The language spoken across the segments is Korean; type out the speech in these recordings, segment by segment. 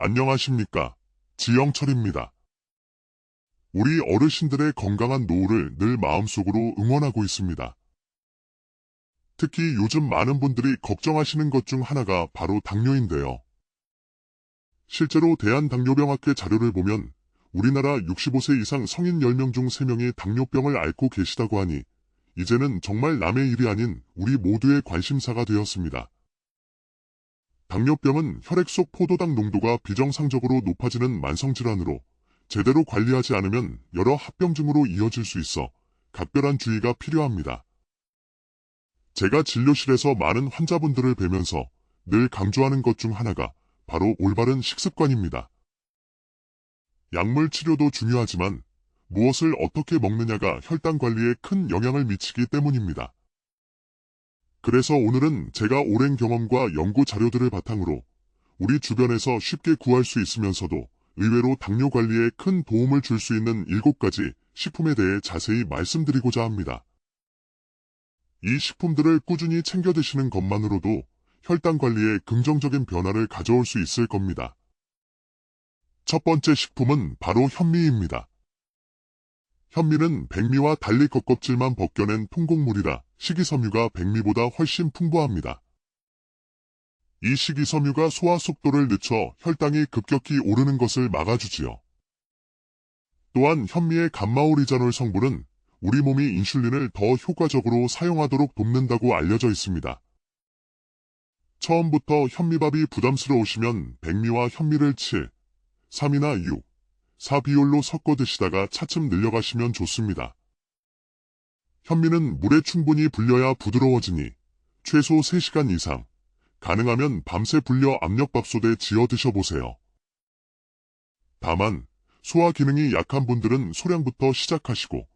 안녕하십니까. 지영철입니다. 우리 어르신들의 건강한 노후를 늘 마음속으로 응원하고 있습니다. 특히 요즘 많은 분들이 걱정하시는 것 중 하나가 바로 당뇨인데요. 실제로 대한당뇨병학회 자료를 보면 우리나라 65세 이상 성인 10명 중 3명이 당뇨병을 앓고 계시다고 하니 이제는 정말 남의 일이 아닌 우리 모두의 관심사가 되었습니다. 당뇨병은 혈액 속 포도당 농도가 비정상적으로 높아지는 만성질환으로 제대로 관리하지 않으면 여러 합병증으로 이어질 수 있어 각별한 주의가 필요합니다. 제가 진료실에서 많은 환자분들을 뵈면서 늘 강조하는 것 중 하나가 바로 올바른 식습관입니다. 약물 치료도 중요하지만 무엇을 어떻게 먹느냐가 혈당 관리에 큰 영향을 미치기 때문입니다. 그래서 오늘은 제가 오랜 경험과 연구 자료들을 바탕으로 우리 주변에서 쉽게 구할 수 있으면서도 의외로 당뇨 관리에 큰 도움을 줄 수 있는 7가지 식품에 대해 자세히 말씀드리고자 합니다. 이 식품들을 꾸준히 챙겨 드시는 것만으로도 혈당 관리에 긍정적인 변화를 가져올 수 있을 겁니다. 첫 번째 식품은 바로 현미입니다. 현미는 백미와 달리 겉껍질만 벗겨낸 통곡물이라 식이섬유가 백미보다 훨씬 풍부합니다. 이 식이섬유가 소화 속도를 늦춰 혈당이 급격히 오르는 것을 막아주지요. 또한 현미의 감마오리자놀 성분은 우리 몸이 인슐린을 더 효과적으로 사용하도록 돕는다고 알려져 있습니다. 처음부터 현미밥이 부담스러우시면 백미와 현미를 7, 3이나 6, 4 비율로 섞어 드시다가 차츰 늘려가시면 좋습니다. 현미는 물에 충분히 불려야 부드러워지니 최소 3시간 이상, 가능하면 밤새 불려 압력밥솥에 지어 드셔보세요. 다만 소화 기능이 약한 분들은 소량부터 시작하시고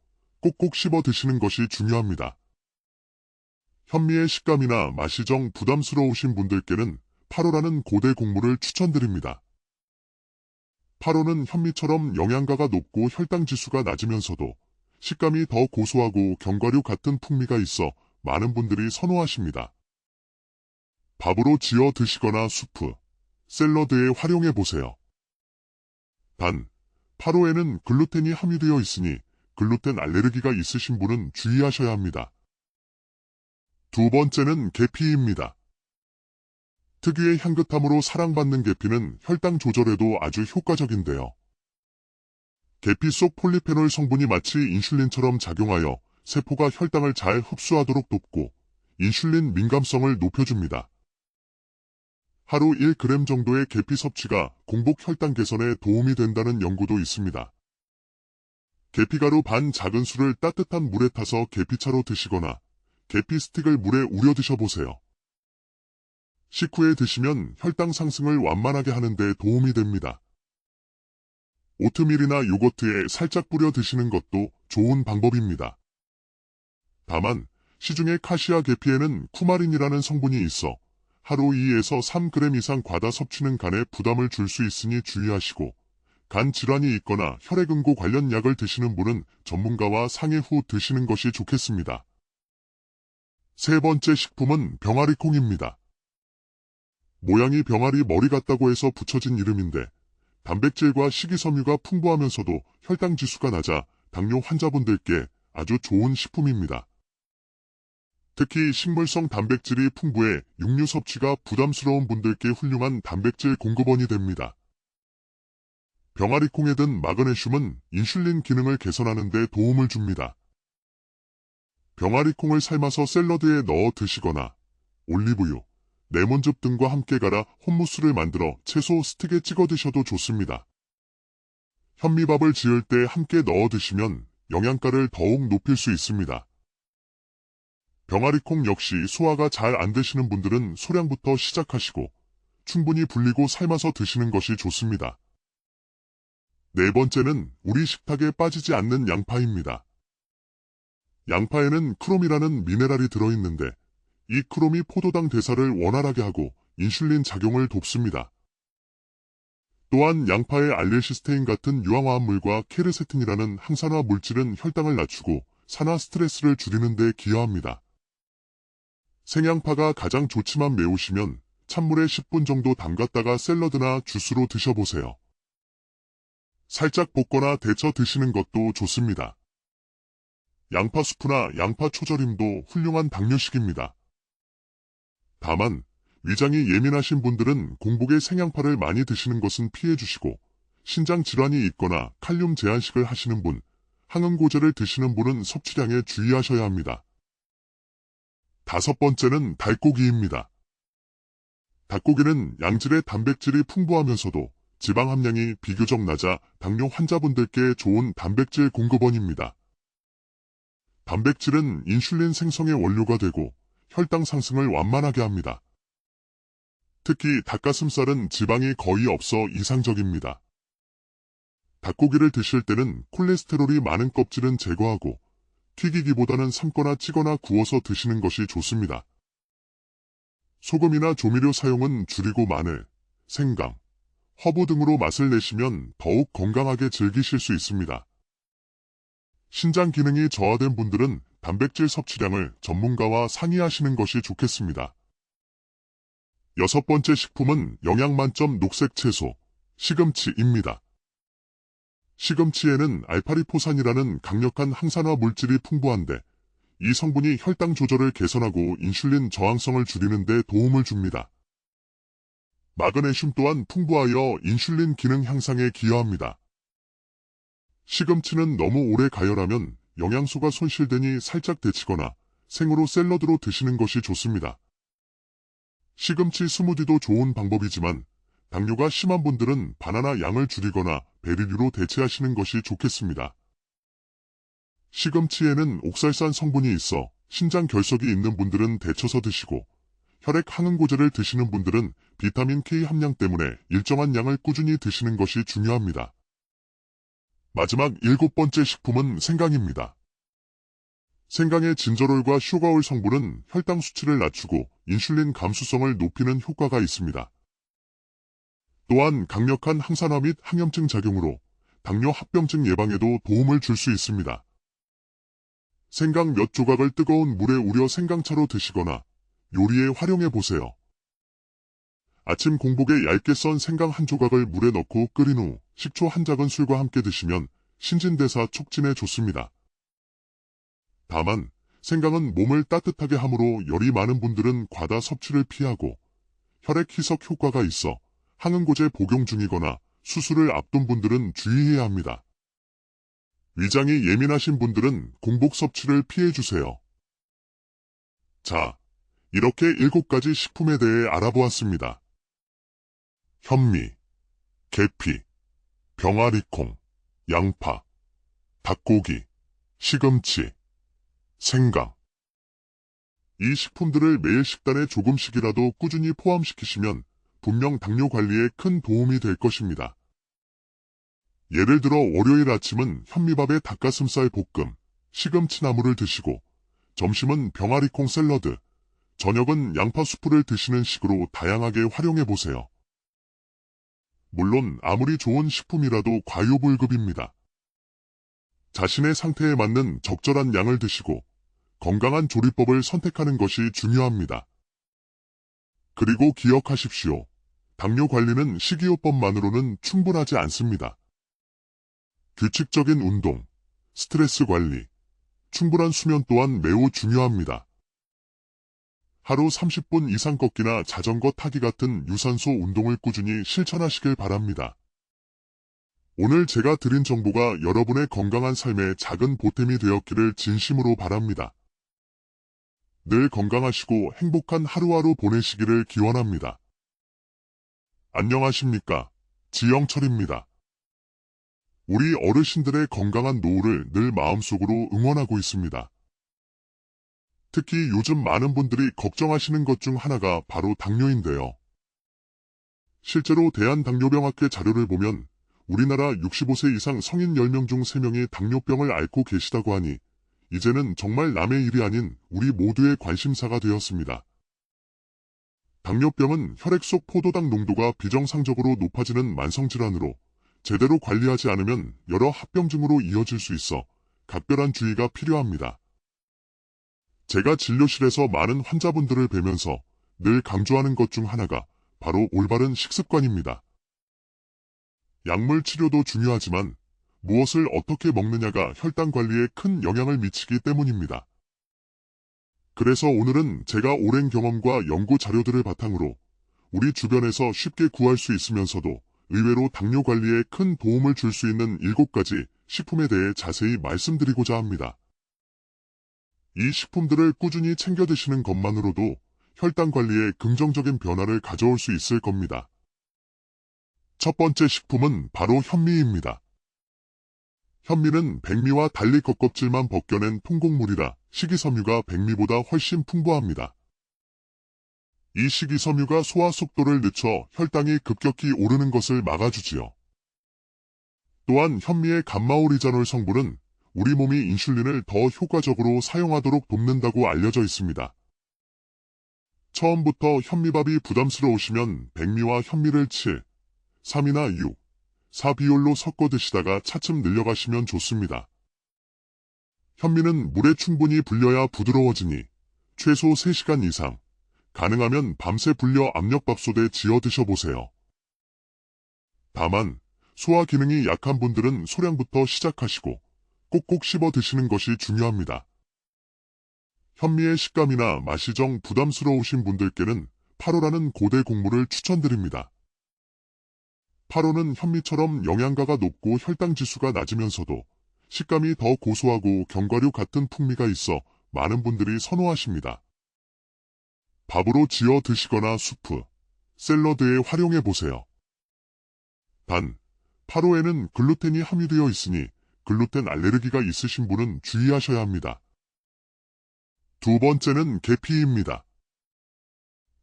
꼭꼭 씹어 드시는 것이 중요합니다. 현미의 식감이나 맛이 정 부담스러우신 분들께는 파로라는 고대 곡물을 추천드립니다. 파로는 현미처럼 영양가가 높고 혈당 지수가 낮으면서도 식감이 더 고소하고 견과류 같은 풍미가 있어 많은 분들이 선호하십니다. 밥으로 지어 드시거나 수프, 샐러드에 활용해 보세요. 단, 파로에는 글루텐이 함유되어 있으니 글루텐 알레르기가 있으신 분은 주의하셔야 합니다. 두 번째는 계피입니다. 특유의 향긋함으로 사랑받는 계피는 혈당 조절에도 아주 효과적인데요. 계피 속 폴리페놀 성분이 마치 인슐린처럼 작용하여 세포가 혈당을 잘 흡수하도록 돕고 인슐린 민감성을 높여줍니다. 하루 1g 정도의 계피 섭취가 공복 혈당 개선에 도움이 된다는 연구도 있습니다. 계피가루 반 작은술을 따뜻한 물에 타서 계피차로 드시거나 계피 스틱을 물에 우려 드셔보세요. 식후에 드시면 혈당 상승을 완만하게 하는 데 도움이 됩니다. 오트밀이나 요거트에 살짝 뿌려 드시는 것도 좋은 방법입니다. 다만 시중의 카시아 계피에는 쿠마린이라는 성분이 있어 하루 2에서 3g 이상 과다 섭취는 간에 부담을 줄 수 있으니 주의하시고 간 질환이 있거나 혈액응고 관련 약을 드시는 분은 전문가와 상의 후 드시는 것이 좋겠습니다. 세 번째 식품은 병아리콩입니다. 모양이 병아리 머리 같다고 해서 붙여진 이름인데 단백질과 식이섬유가 풍부하면서도 혈당 지수가 낮아 당뇨 환자분들께 아주 좋은 식품입니다. 특히 식물성 단백질이 풍부해 육류 섭취가 부담스러운 분들께 훌륭한 단백질 공급원이 됩니다. 병아리콩에 든 마그네슘은 인슐린 기능을 개선하는 데 도움을 줍니다. 병아리콩을 삶아서 샐러드에 넣어 드시거나 올리브유, 레몬즙 등과 함께 갈아 홈무스를 만들어 채소 스틱에 찍어 드셔도 좋습니다. 현미밥을 지을 때 함께 넣어 드시면 영양가를 더욱 높일 수 있습니다. 병아리콩 역시 소화가 잘 안 되시는 분들은 소량부터 시작하시고 충분히 불리고 삶아서 드시는 것이 좋습니다. 네 번째는 우리 식탁에 빠지지 않는 양파입니다. 양파에는 크롬이라는 미네랄이 들어있는데 이 크롬이 포도당 대사를 원활하게 하고 인슐린 작용을 돕습니다. 또한 양파의 알레시스테인 같은 유황화합물과 케르세틴이라는 항산화 물질은 혈당을 낮추고 산화 스트레스를 줄이는 데 기여합니다. 생양파가 가장 좋지만 매우시면 찬물에 10분 정도 담갔다가 샐러드나 주스로 드셔보세요. 살짝 볶거나 데쳐 드시는 것도 좋습니다. 양파 수프나 양파 초절임도 훌륭한 당뇨식입니다. 다만 위장이 예민하신 분들은 공복에 생양파를 많이 드시는 것은 피해주시고, 신장 질환이 있거나 칼륨 제한식을 하시는 분, 항응고제를 드시는 분은 섭취량에 주의하셔야 합니다. 5번째는 닭고기입니다. 닭고기는 양질의 단백질이 풍부하면서도 지방 함량이 비교적 낮아 당뇨 환자분들께 좋은 단백질 공급원입니다. 단백질은 인슐린 생성의 원료가 되고 혈당 상승을 완만하게 합니다. 특히 닭가슴살은 지방이 거의 없어 이상적입니다. 닭고기를 드실 때는 콜레스테롤이 많은 껍질은 제거하고 튀기기보다는 삶거나 찌거나 구워서 드시는 것이 좋습니다. 소금이나 조미료 사용은 줄이고 마늘, 생강, 허브 등으로 맛을 내시면 더욱 건강하게 즐기실 수 있습니다. 신장 기능이 저하된 분들은 단백질 섭취량을 전문가와 상의하시는 것이 좋겠습니다. 6번째 식품은 영양 만점 녹색 채소, 시금치입니다. 시금치에는 알파리포산이라는 강력한 항산화 물질이 풍부한데, 이 성분이 혈당 조절을 개선하고 인슐린 저항성을 줄이는 데 도움을 줍니다. 마그네슘 또한 풍부하여 인슐린 기능 향상에 기여합니다. 시금치는 너무 오래 가열하면 영양소가 손실되니 살짝 데치거나 생으로 샐러드로 드시는 것이 좋습니다. 시금치 스무디도 좋은 방법이지만 당뇨가 심한 분들은 바나나 양을 줄이거나 베리류로 대체하시는 것이 좋겠습니다. 시금치에는 옥살산 성분이 있어 신장 결석이 있는 분들은 데쳐서 드시고, 혈액 항응고제를 드시는 분들은 비타민 K 함량 때문에 일정한 양을 꾸준히 드시는 것이 중요합니다. 마지막 7번째 식품은 생강입니다. 생강의 진저롤과 슈가올 성분은 혈당 수치를 낮추고 인슐린 감수성을 높이는 효과가 있습니다. 또한 강력한 항산화 및 항염증 작용으로 당뇨 합병증 예방에도 도움을 줄 수 있습니다. 생강 몇 조각을 뜨거운 물에 우려 생강차로 드시거나 요리에 활용해 보세요. 아침 공복에 얇게 썬 생강 한 조각을 물에 넣고 끓인 후 식초 한 작은술과 함께 드시면 신진대사 촉진에 좋습니다. 다만 생강은 몸을 따뜻하게 하므로 열이 많은 분들은 과다 섭취를 피하고, 혈액 희석 효과가 있어 항응고제 복용 중이거나 수술을 앞둔 분들은 주의해야 합니다. 위장이 예민하신 분들은 공복 섭취를 피해주세요. 자, 이렇게 7가지 식품에 대해 알아보았습니다. 현미, 계피, 병아리콩, 양파, 닭고기, 시금치, 생강. 이 식품들을 매일 식단에 조금씩이라도 꾸준히 포함시키시면 분명 당뇨 관리에 큰 도움이 될 것입니다. 예를 들어 월요일 아침은 현미밥에 닭가슴살 볶음, 시금치나물을 드시고, 점심은 병아리콩 샐러드, 저녁은 양파 수프를 드시는 식으로 다양하게 활용해보세요. 물론 아무리 좋은 식품이라도 과유불급입니다. 자신의 상태에 맞는 적절한 양을 드시고 건강한 조리법을 선택하는 것이 중요합니다. 그리고 기억하십시오. 당뇨 관리는 식이요법만으로는 충분하지 않습니다. 규칙적인 운동, 스트레스 관리, 충분한 수면 또한 매우 중요합니다. 하루 30분 이상 걷기나 자전거 타기 같은 유산소 운동을 꾸준히 실천하시길 바랍니다. 오늘 제가 드린 정보가 여러분의 건강한 삶에 작은 보탬이 되었기를 진심으로 바랍니다. 늘 건강하시고 행복한 하루하루 보내시기를 기원합니다. 안녕하십니까? 지영철입니다. 우리 어르신들의 건강한 노후를 늘 마음속으로 응원하고 있습니다. 특히 요즘 많은 분들이 걱정하시는 것 중 하나가 바로 당뇨인데요. 실제로 대한당뇨병학회 자료를 보면 우리나라 65세 이상 성인 10명 중 3명이 당뇨병을 앓고 계시다고 하니 이제는 정말 남의 일이 아닌 우리 모두의 관심사가 되었습니다. 당뇨병은 혈액 속 포도당 농도가 비정상적으로 높아지는 만성질환으로 제대로 관리하지 않으면 여러 합병증으로 이어질 수 있어 각별한 주의가 필요합니다. 제가 진료실에서 많은 환자분들을 뵈면서 늘 강조하는 것 중 하나가 바로 올바른 식습관입니다. 약물 치료도 중요하지만 무엇을 어떻게 먹느냐가 혈당 관리에 큰 영향을 미치기 때문입니다. 그래서 오늘은 제가 오랜 경험과 연구 자료들을 바탕으로 우리 주변에서 쉽게 구할 수 있으면서도 의외로 당뇨 관리에 큰 도움을 줄 수 있는 7가지 식품에 대해 자세히 말씀드리고자 합니다. 이 식품들을 꾸준히 챙겨 드시는 것만으로도 혈당 관리에 긍정적인 변화를 가져올 수 있을 겁니다. 첫 번째 식품은 바로 현미입니다. 현미는 백미와 달리 겉껍질만 벗겨낸 통곡물이라 식이섬유가 백미보다 훨씬 풍부합니다. 이 식이섬유가 소화 속도를 늦춰 혈당이 급격히 오르는 것을 막아주지요. 또한 현미의 감마오리자놀 성분은 우리 몸이 인슐린을 더 효과적으로 사용하도록 돕는다고 알려져 있습니다. 처음부터 현미밥이 부담스러우시면 백미와 현미를 7, 3이나 6, 4 비율로 섞어 드시다가 차츰 늘려가시면 좋습니다. 현미는 물에 충분히 불려야 부드러워지니 최소 3시간 이상, 가능하면 밤새 불려 압력밥솥에 지어 드셔보세요. 다만 소화 기능이 약한 분들은 소량부터 시작하시고 꼭꼭 씹어 드시는 것이 중요합니다. 현미의 식감이나 맛이 정 부담스러우신 분들께는 파로라는 고대 곡물을 추천드립니다. 파로는 현미처럼 영양가가 높고 혈당 지수가 낮으면서도 식감이 더 고소하고 견과류 같은 풍미가 있어 많은 분들이 선호하십니다. 밥으로 지어 드시거나 수프, 샐러드에 활용해 보세요. 단, 파로에는 글루텐이 함유되어 있으니 글루텐 알레르기가 있으신 분은 주의하셔야 합니다. 두 번째는 계피입니다.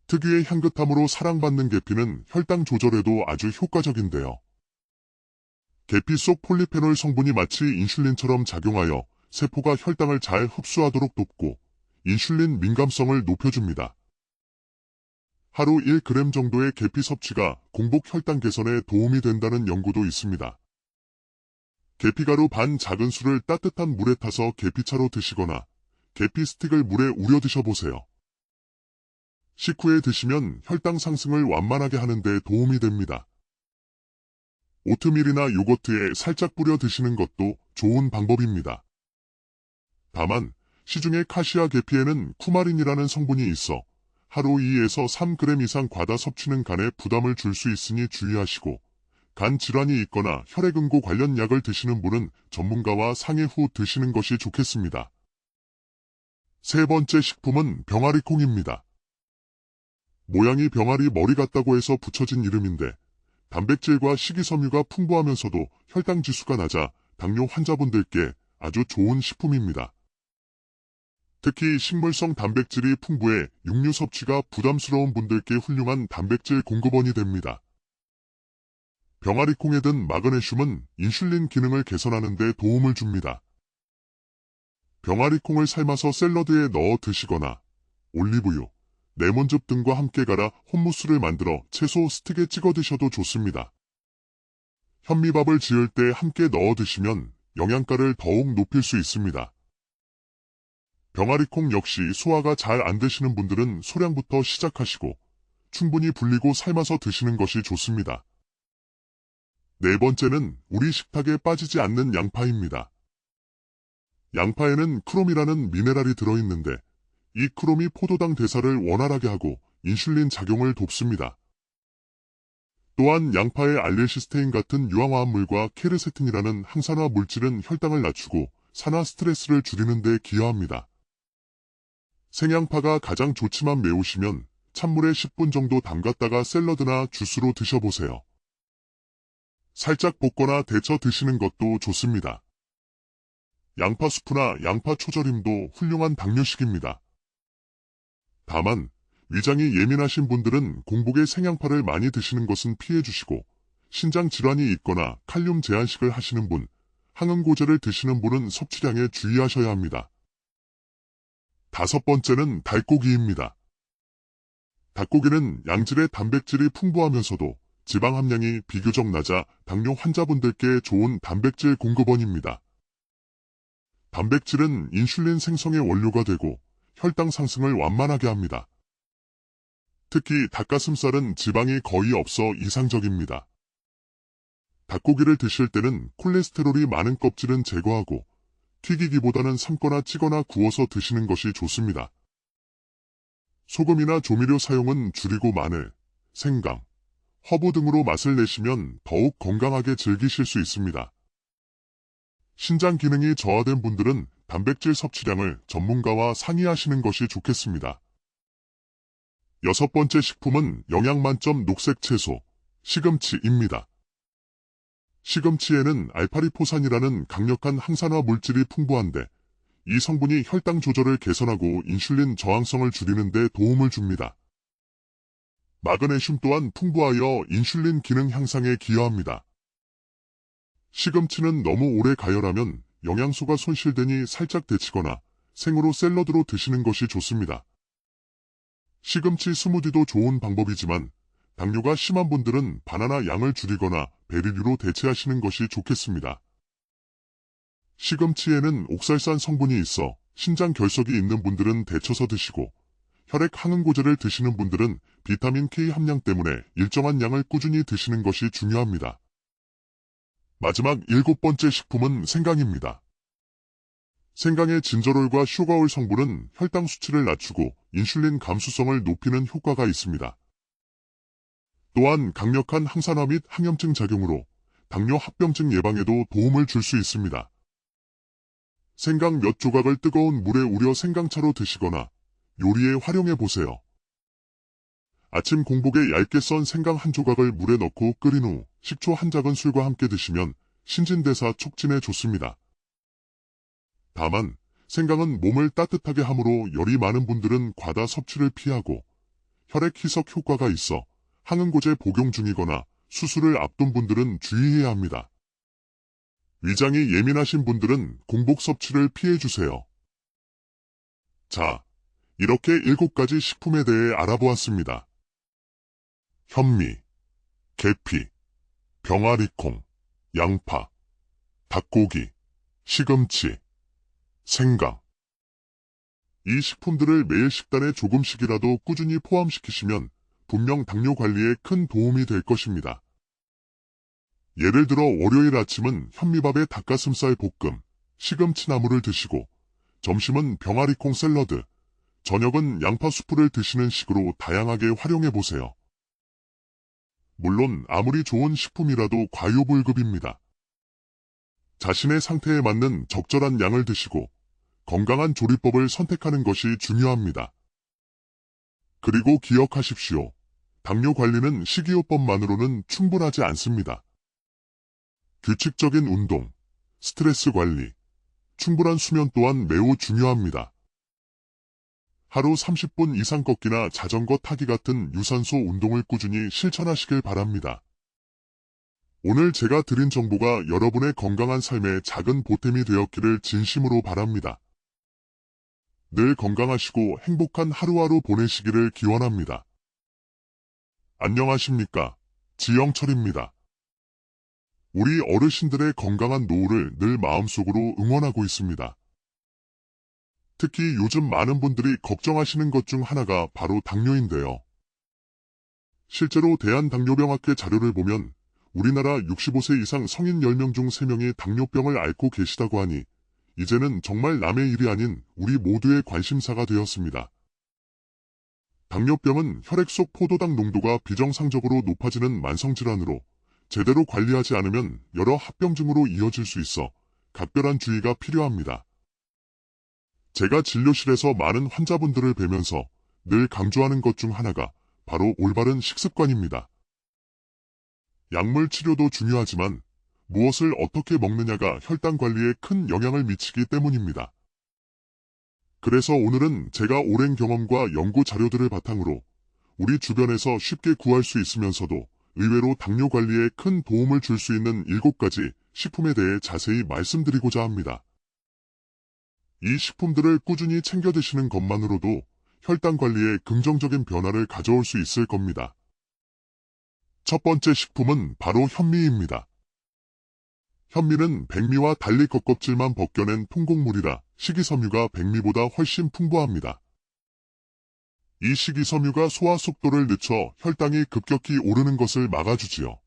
특유의 향긋함으로 사랑받는 계피는 혈당 조절에도 아주 효과적인데요. 계피 속 폴리페놀 성분이 마치 인슐린처럼 작용하여 세포가 혈당을 잘 흡수하도록 돕고 인슐린 민감성을 높여줍니다. 하루 1g 정도의 계피 섭취가 공복 혈당 개선에 도움이 된다는 연구도 있습니다. 계피가루 반 작은술을 따뜻한 물에 타서 계피차로 드시거나 계피 스틱을 물에 우려 드셔보세요. 식후에 드시면 혈당 상승을 완만하게 하는 데 도움이 됩니다. 오트밀이나 요거트에 살짝 뿌려 드시는 것도 좋은 방법입니다. 다만 시중의 카시아 계피에는 쿠마린이라는 성분이 있어 하루 2에서 3g 이상 과다 섭취는 간에 부담을 줄 수 있으니 주의하시고 간 질환이 있거나 혈액응고 관련 약을 드시는 분은 전문가와 상의 후 드시는 것이 좋겠습니다. 세 번째 식품은 병아리콩입니다. 모양이 병아리 머리 같다고 해서 붙여진 이름인데 단백질과 식이섬유가 풍부하면서도 혈당 지수가 낮아 당뇨 환자분들께 아주 좋은 식품입니다. 특히 식물성 단백질이 풍부해 육류 섭취가 부담스러운 분들께 훌륭한 단백질 공급원이 됩니다. 병아리콩에 든 마그네슘은 인슐린 기능을 개선하는 데 도움을 줍니다. 병아리콩을 삶아서 샐러드에 넣어 드시거나 올리브유, 레몬즙 등과 함께 갈아 홈무스를 만들어 채소 스틱에 찍어 드셔도 좋습니다. 현미밥을 지을 때 함께 넣어 드시면 영양가를 더욱 높일 수 있습니다. 병아리콩 역시 소화가 잘 안 되시는 분들은 소량부터 시작하시고 충분히 불리고 삶아서 드시는 것이 좋습니다. 네 번째는 우리 식탁에 빠지지 않는 양파입니다. 양파에는 크롬이라는 미네랄이 들어있는데 이 크롬이 포도당 대사를 원활하게 하고 인슐린 작용을 돕습니다. 또한 양파의 알릴시스테인 같은 유황화합물과 케르세틴이라는 항산화 물질은 혈당을 낮추고 산화 스트레스를 줄이는 데 기여합니다. 생양파가 가장 좋지만 매우시면 찬물에 10분 정도 담갔다가 샐러드나 주스로 드셔보세요. 살짝 볶거나 데쳐 드시는 것도 좋습니다. 양파 수프나 양파 초절임도 훌륭한 당뇨식입니다. 다만 위장이 예민하신 분들은 공복에 생양파를 많이 드시는 것은 피해주시고 신장 질환이 있거나 칼륨 제한식을 하시는 분, 항응고제를 드시는 분은 섭취량에 주의하셔야 합니다. 다섯 번째는 닭고기입니다. 닭고기는 양질의 단백질이 풍부하면서도 지방 함량이 비교적 낮아 당뇨 환자분들께 좋은 단백질 공급원입니다. 단백질은 인슐린 생성의 원료가 되고 혈당 상승을 완만하게 합니다. 특히 닭가슴살은 지방이 거의 없어 이상적입니다. 닭고기를 드실 때는 콜레스테롤이 많은 껍질은 제거하고 튀기기보다는 삶거나 찌거나 구워서 드시는 것이 좋습니다. 소금이나 조미료 사용은 줄이고 마늘, 생강, 허브 등으로 맛을 내시면 더욱 건강하게 즐기실 수 있습니다. 신장 기능이 저하된 분들은 단백질 섭취량을 전문가와 상의하시는 것이 좋겠습니다. 여섯 번째 식품은 영양 만점 녹색 채소, 시금치입니다. 시금치에는 알파리포산이라는 강력한 항산화 물질이 풍부한데 이 성분이 혈당 조절을 개선하고 인슐린 저항성을 줄이는 데 도움을 줍니다. 마그네슘 또한 풍부하여 인슐린 기능 향상에 기여합니다. 시금치는 너무 오래 가열하면 영양소가 손실되니 살짝 데치거나 생으로 샐러드로 드시는 것이 좋습니다. 시금치 스무디도 좋은 방법이지만 당뇨가 심한 분들은 바나나 양을 줄이거나 베리류로 대체하시는 것이 좋겠습니다. 시금치에는 옥살산 성분이 있어 신장 결석이 있는 분들은 데쳐서 드시고 혈액 항응고제를 드시는 분들은 비타민 K 함량 때문에 일정한 양을 꾸준히 드시는 것이 중요합니다. 마지막 일곱 번째 식품은 생강입니다. 생강의 진저롤과 슈가올 성분은 혈당 수치를 낮추고 인슐린 감수성을 높이는 효과가 있습니다. 또한 강력한 항산화 및 항염증 작용으로 당뇨 합병증 예방에도 도움을 줄 수 있습니다. 생강 몇 조각을 뜨거운 물에 우려 생강차로 드시거나 요리에 활용해 보세요. 아침 공복에 얇게 썬 생강 한 조각을 물에 넣고 끓인 후 식초 한 작은술과 함께 드시면 신진대사 촉진에 좋습니다. 다만 생강은 몸을 따뜻하게 하므로 열이 많은 분들은 과다 섭취를 피하고 혈액 희석 효과가 있어 항응고제 복용 중이거나 수술을 앞둔 분들은 주의해야 합니다. 위장이 예민하신 분들은 공복 섭취를 피해주세요. 자, 이렇게 7가지 식품에 대해 알아보았습니다. 현미, 계피, 병아리콩, 양파, 닭고기, 시금치, 생강. 이 식품들을 매일 식단에 조금씩이라도 꾸준히 포함시키시면 분명 당뇨 관리에 큰 도움이 될 것입니다. 예를 들어 월요일 아침은 현미밥에 닭가슴살 볶음, 시금치나물을 드시고 점심은 병아리콩 샐러드, 저녁은 양파 수프를 드시는 식으로 다양하게 활용해보세요. 물론 아무리 좋은 식품이라도 과유불급입니다. 자신의 상태에 맞는 적절한 양을 드시고 건강한 조리법을 선택하는 것이 중요합니다. 그리고 기억하십시오. 당뇨 관리는 식이요법만으로는 충분하지 않습니다. 규칙적인 운동, 스트레스 관리, 충분한 수면 또한 매우 중요합니다. 하루 30분 이상 걷기나 자전거 타기 같은 유산소 운동을 꾸준히 실천하시길 바랍니다. 오늘 제가 드린 정보가 여러분의 건강한 삶에 작은 보탬이 되었기를 진심으로 바랍니다. 늘 건강하시고 행복한 하루하루 보내시기를 기원합니다. 안녕하십니까? 지영철입니다. 우리 어르신들의 건강한 노후를 늘 마음속으로 응원하고 있습니다. 특히 요즘 많은 분들이 걱정하시는 것 중 하나가 바로 당뇨인데요. 실제로 대한당뇨병학회 자료를 보면 우리나라 65세 이상 성인 10명 중 3명이 당뇨병을 앓고 계시다고 하니 이제는 정말 남의 일이 아닌 우리 모두의 관심사가 되었습니다. 당뇨병은 혈액 속 포도당 농도가 비정상적으로 높아지는 만성질환으로 제대로 관리하지 않으면 여러 합병증으로 이어질 수 있어 각별한 주의가 필요합니다. 제가 진료실에서 많은 환자분들을 뵈면서 늘 강조하는 것 중 하나가 바로 올바른 식습관입니다. 약물 치료도 중요하지만 무엇을 어떻게 먹느냐가 혈당 관리에 큰 영향을 미치기 때문입니다. 그래서 오늘은 제가 오랜 경험과 연구 자료들을 바탕으로 우리 주변에서 쉽게 구할 수 있으면서도 의외로 당뇨 관리에 큰 도움을 줄 수 있는 7가지 식품에 대해 자세히 말씀드리고자 합니다. 이 식품들을 꾸준히 챙겨 드시는 것만으로도 혈당 관리에 긍정적인 변화를 가져올 수 있을 겁니다. 첫 번째 식품은 바로 현미입니다. 현미는 백미와 달리 겉껍질만 벗겨낸 통곡물이라 식이섬유가 백미보다 훨씬 풍부합니다. 이 식이섬유가 소화 속도를 늦춰 혈당이 급격히 오르는 것을 막아주지요.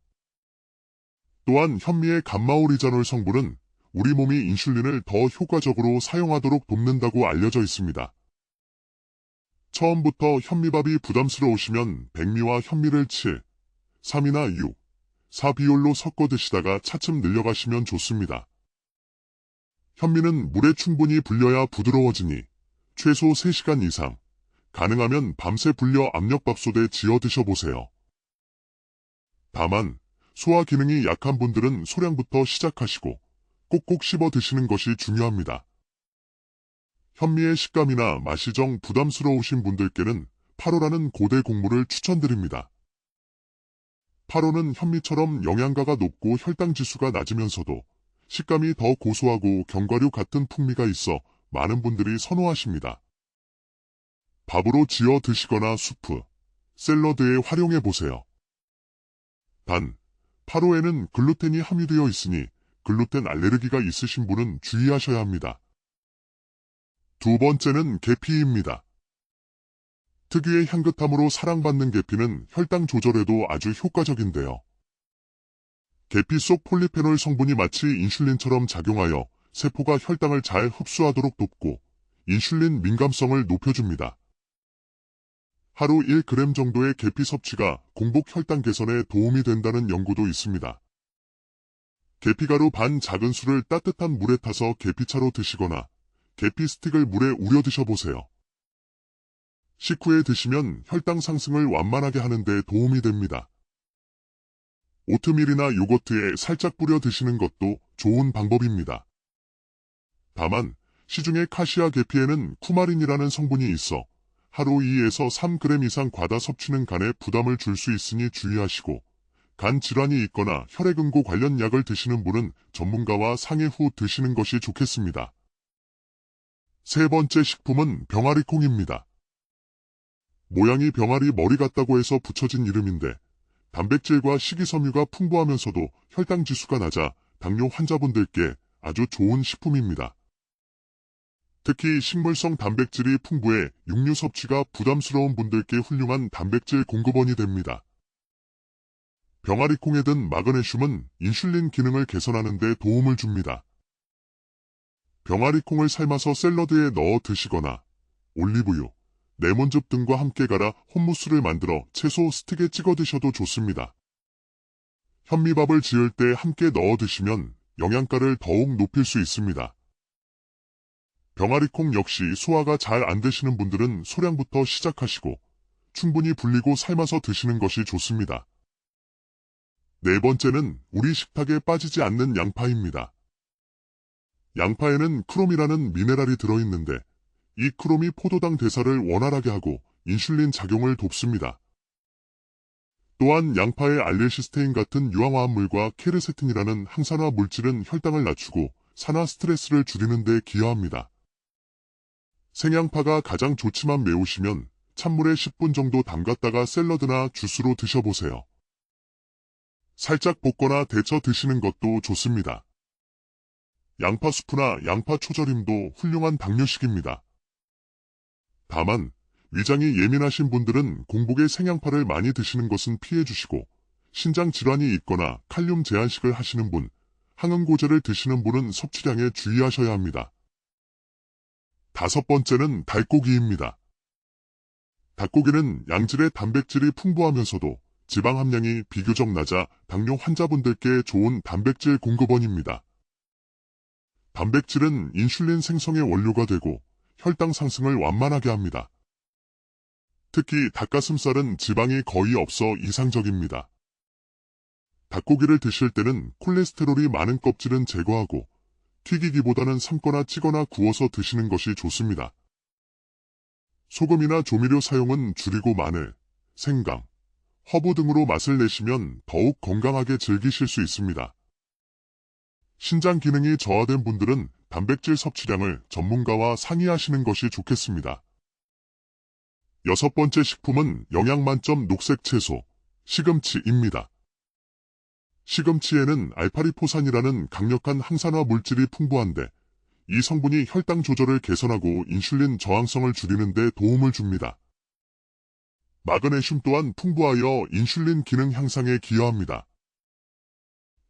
또한 현미의 감마오리자놀 성분은 우리 몸이 인슐린을 더 효과적으로 사용하도록 돕는다고 알려져 있습니다. 처음부터 현미밥이 부담스러우시면 백미와 현미를 7, 3이나 6, 4 비율로 섞어 드시다가 차츰 늘려가시면 좋습니다. 현미는 물에 충분히 불려야 부드러워지니 최소 3시간 이상, 가능하면 밤새 불려 압력밥솥에 지어 드셔보세요. 다만 소화 기능이 약한 분들은 소량부터 시작하시고 꼭꼭 씹어 드시는 것이 중요합니다. 현미의 식감이나 맛이 정 부담스러우신 분들께는 8호라는 고대 곡물을 추천드립니다. 8호는 현미처럼 영양가가 높고 혈당 지수가 낮으면서도 식감이 더 고소하고 견과류 같은 풍미가 있어 많은 분들이 선호하십니다. 밥으로 지어 드시거나 수프, 샐러드에 활용해 보세요. 단, 8호에는 글루텐이 함유되어 있으니 글루텐 알레르기가 있으신 분은 주의하셔야 합니다. 두 번째는 계피입니다. 특유의 향긋함으로 사랑받는 계피는 혈당 조절에도 아주 효과적인데요. 계피 속 폴리페놀 성분이 마치 인슐린처럼 작용하여 세포가 혈당을 잘 흡수하도록 돕고 인슐린 민감성을 높여줍니다. 하루 1g 정도의 계피 섭취가 공복 혈당 개선에 도움이 된다는 연구도 있습니다. 계피가루 반 작은술을 따뜻한 물에 타서 계피차로 드시거나 계피 스틱을 물에 우려 드셔보세요. 식후에 드시면 혈당 상승을 완만하게 하는 데 도움이 됩니다. 오트밀이나 요거트에 살짝 뿌려 드시는 것도 좋은 방법입니다. 다만 시중의 카시아 계피에는 쿠마린이라는 성분이 있어 하루 2에서 3g 이상 과다 섭취는 간에 부담을 줄 수 있으니 주의하시고 간 질환이 있거나 혈액응고 관련 약을 드시는 분은 전문가와 상의 후 드시는 것이 좋겠습니다. 세 번째 식품은 병아리콩입니다. 모양이 병아리 머리 같다고 해서 붙여진 이름인데 단백질과 식이섬유가 풍부하면서도 혈당 지수가 낮아 당뇨 환자분들께 아주 좋은 식품입니다. 특히 식물성 단백질이 풍부해 육류 섭취가 부담스러운 분들께 훌륭한 단백질 공급원이 됩니다. 병아리콩에 든 마그네슘은 인슐린 기능을 개선하는 데 도움을 줍니다. 병아리콩을 삶아서 샐러드에 넣어 드시거나 올리브유, 레몬즙 등과 함께 갈아 홈무스를 만들어 채소 스틱에 찍어 드셔도 좋습니다. 현미밥을 지을 때 함께 넣어 드시면 영양가를 더욱 높일 수 있습니다. 병아리콩 역시 소화가 잘 안 되시는 분들은 소량부터 시작하시고 충분히 불리고 삶아서 드시는 것이 좋습니다. 네 번째는 우리 식탁에 빠지지 않는 양파입니다. 양파에는 크롬이라는 미네랄이 들어있는데 이 크롬이 포도당 대사를 원활하게 하고 인슐린 작용을 돕습니다. 또한 양파의 알레시스테인 같은 유황화합물과 케르세틴이라는 항산화 물질은 혈당을 낮추고 산화 스트레스를 줄이는 데 기여합니다. 생양파가 가장 좋지만 매우시면 찬물에 10분 정도 담갔다가 샐러드나 주스로 드셔보세요. 살짝 볶거나 데쳐 드시는 것도 좋습니다. 양파 수프나 양파 초절임도 훌륭한 당뇨식입니다. 다만 위장이 예민하신 분들은 공복에 생양파를 많이 드시는 것은 피해주시고 신장 질환이 있거나 칼륨 제한식을 하시는 분, 항응고제를 드시는 분은 섭취량에 주의하셔야 합니다. 다섯 번째는 닭고기입니다. 닭고기는 양질의 단백질이 풍부하면서도 지방 함량이 비교적 낮아 당뇨 환자분들께 좋은 단백질 공급원입니다. 단백질은 인슐린 생성의 원료가 되고 혈당 상승을 완만하게 합니다. 특히 닭가슴살은 지방이 거의 없어 이상적입니다. 닭고기를 드실 때는 콜레스테롤이 많은 껍질은 제거하고 튀기기보다는 삶거나 찌거나 구워서 드시는 것이 좋습니다. 소금이나 조미료 사용은 줄이고 마늘, 생강, 허브 등으로 맛을 내시면 더욱 건강하게 즐기실 수 있습니다. 신장 기능이 저하된 분들은 단백질 섭취량을 전문가와 상의하시는 것이 좋겠습니다. 여섯 번째 식품은 영양 만점 녹색 채소, 시금치입니다. 시금치에는 알파리포산이라는 강력한 항산화 물질이 풍부한데 이 성분이 혈당 조절을 개선하고 인슐린 저항성을 줄이는 데 도움을 줍니다. 마그네슘 또한 풍부하여 인슐린 기능 향상에 기여합니다.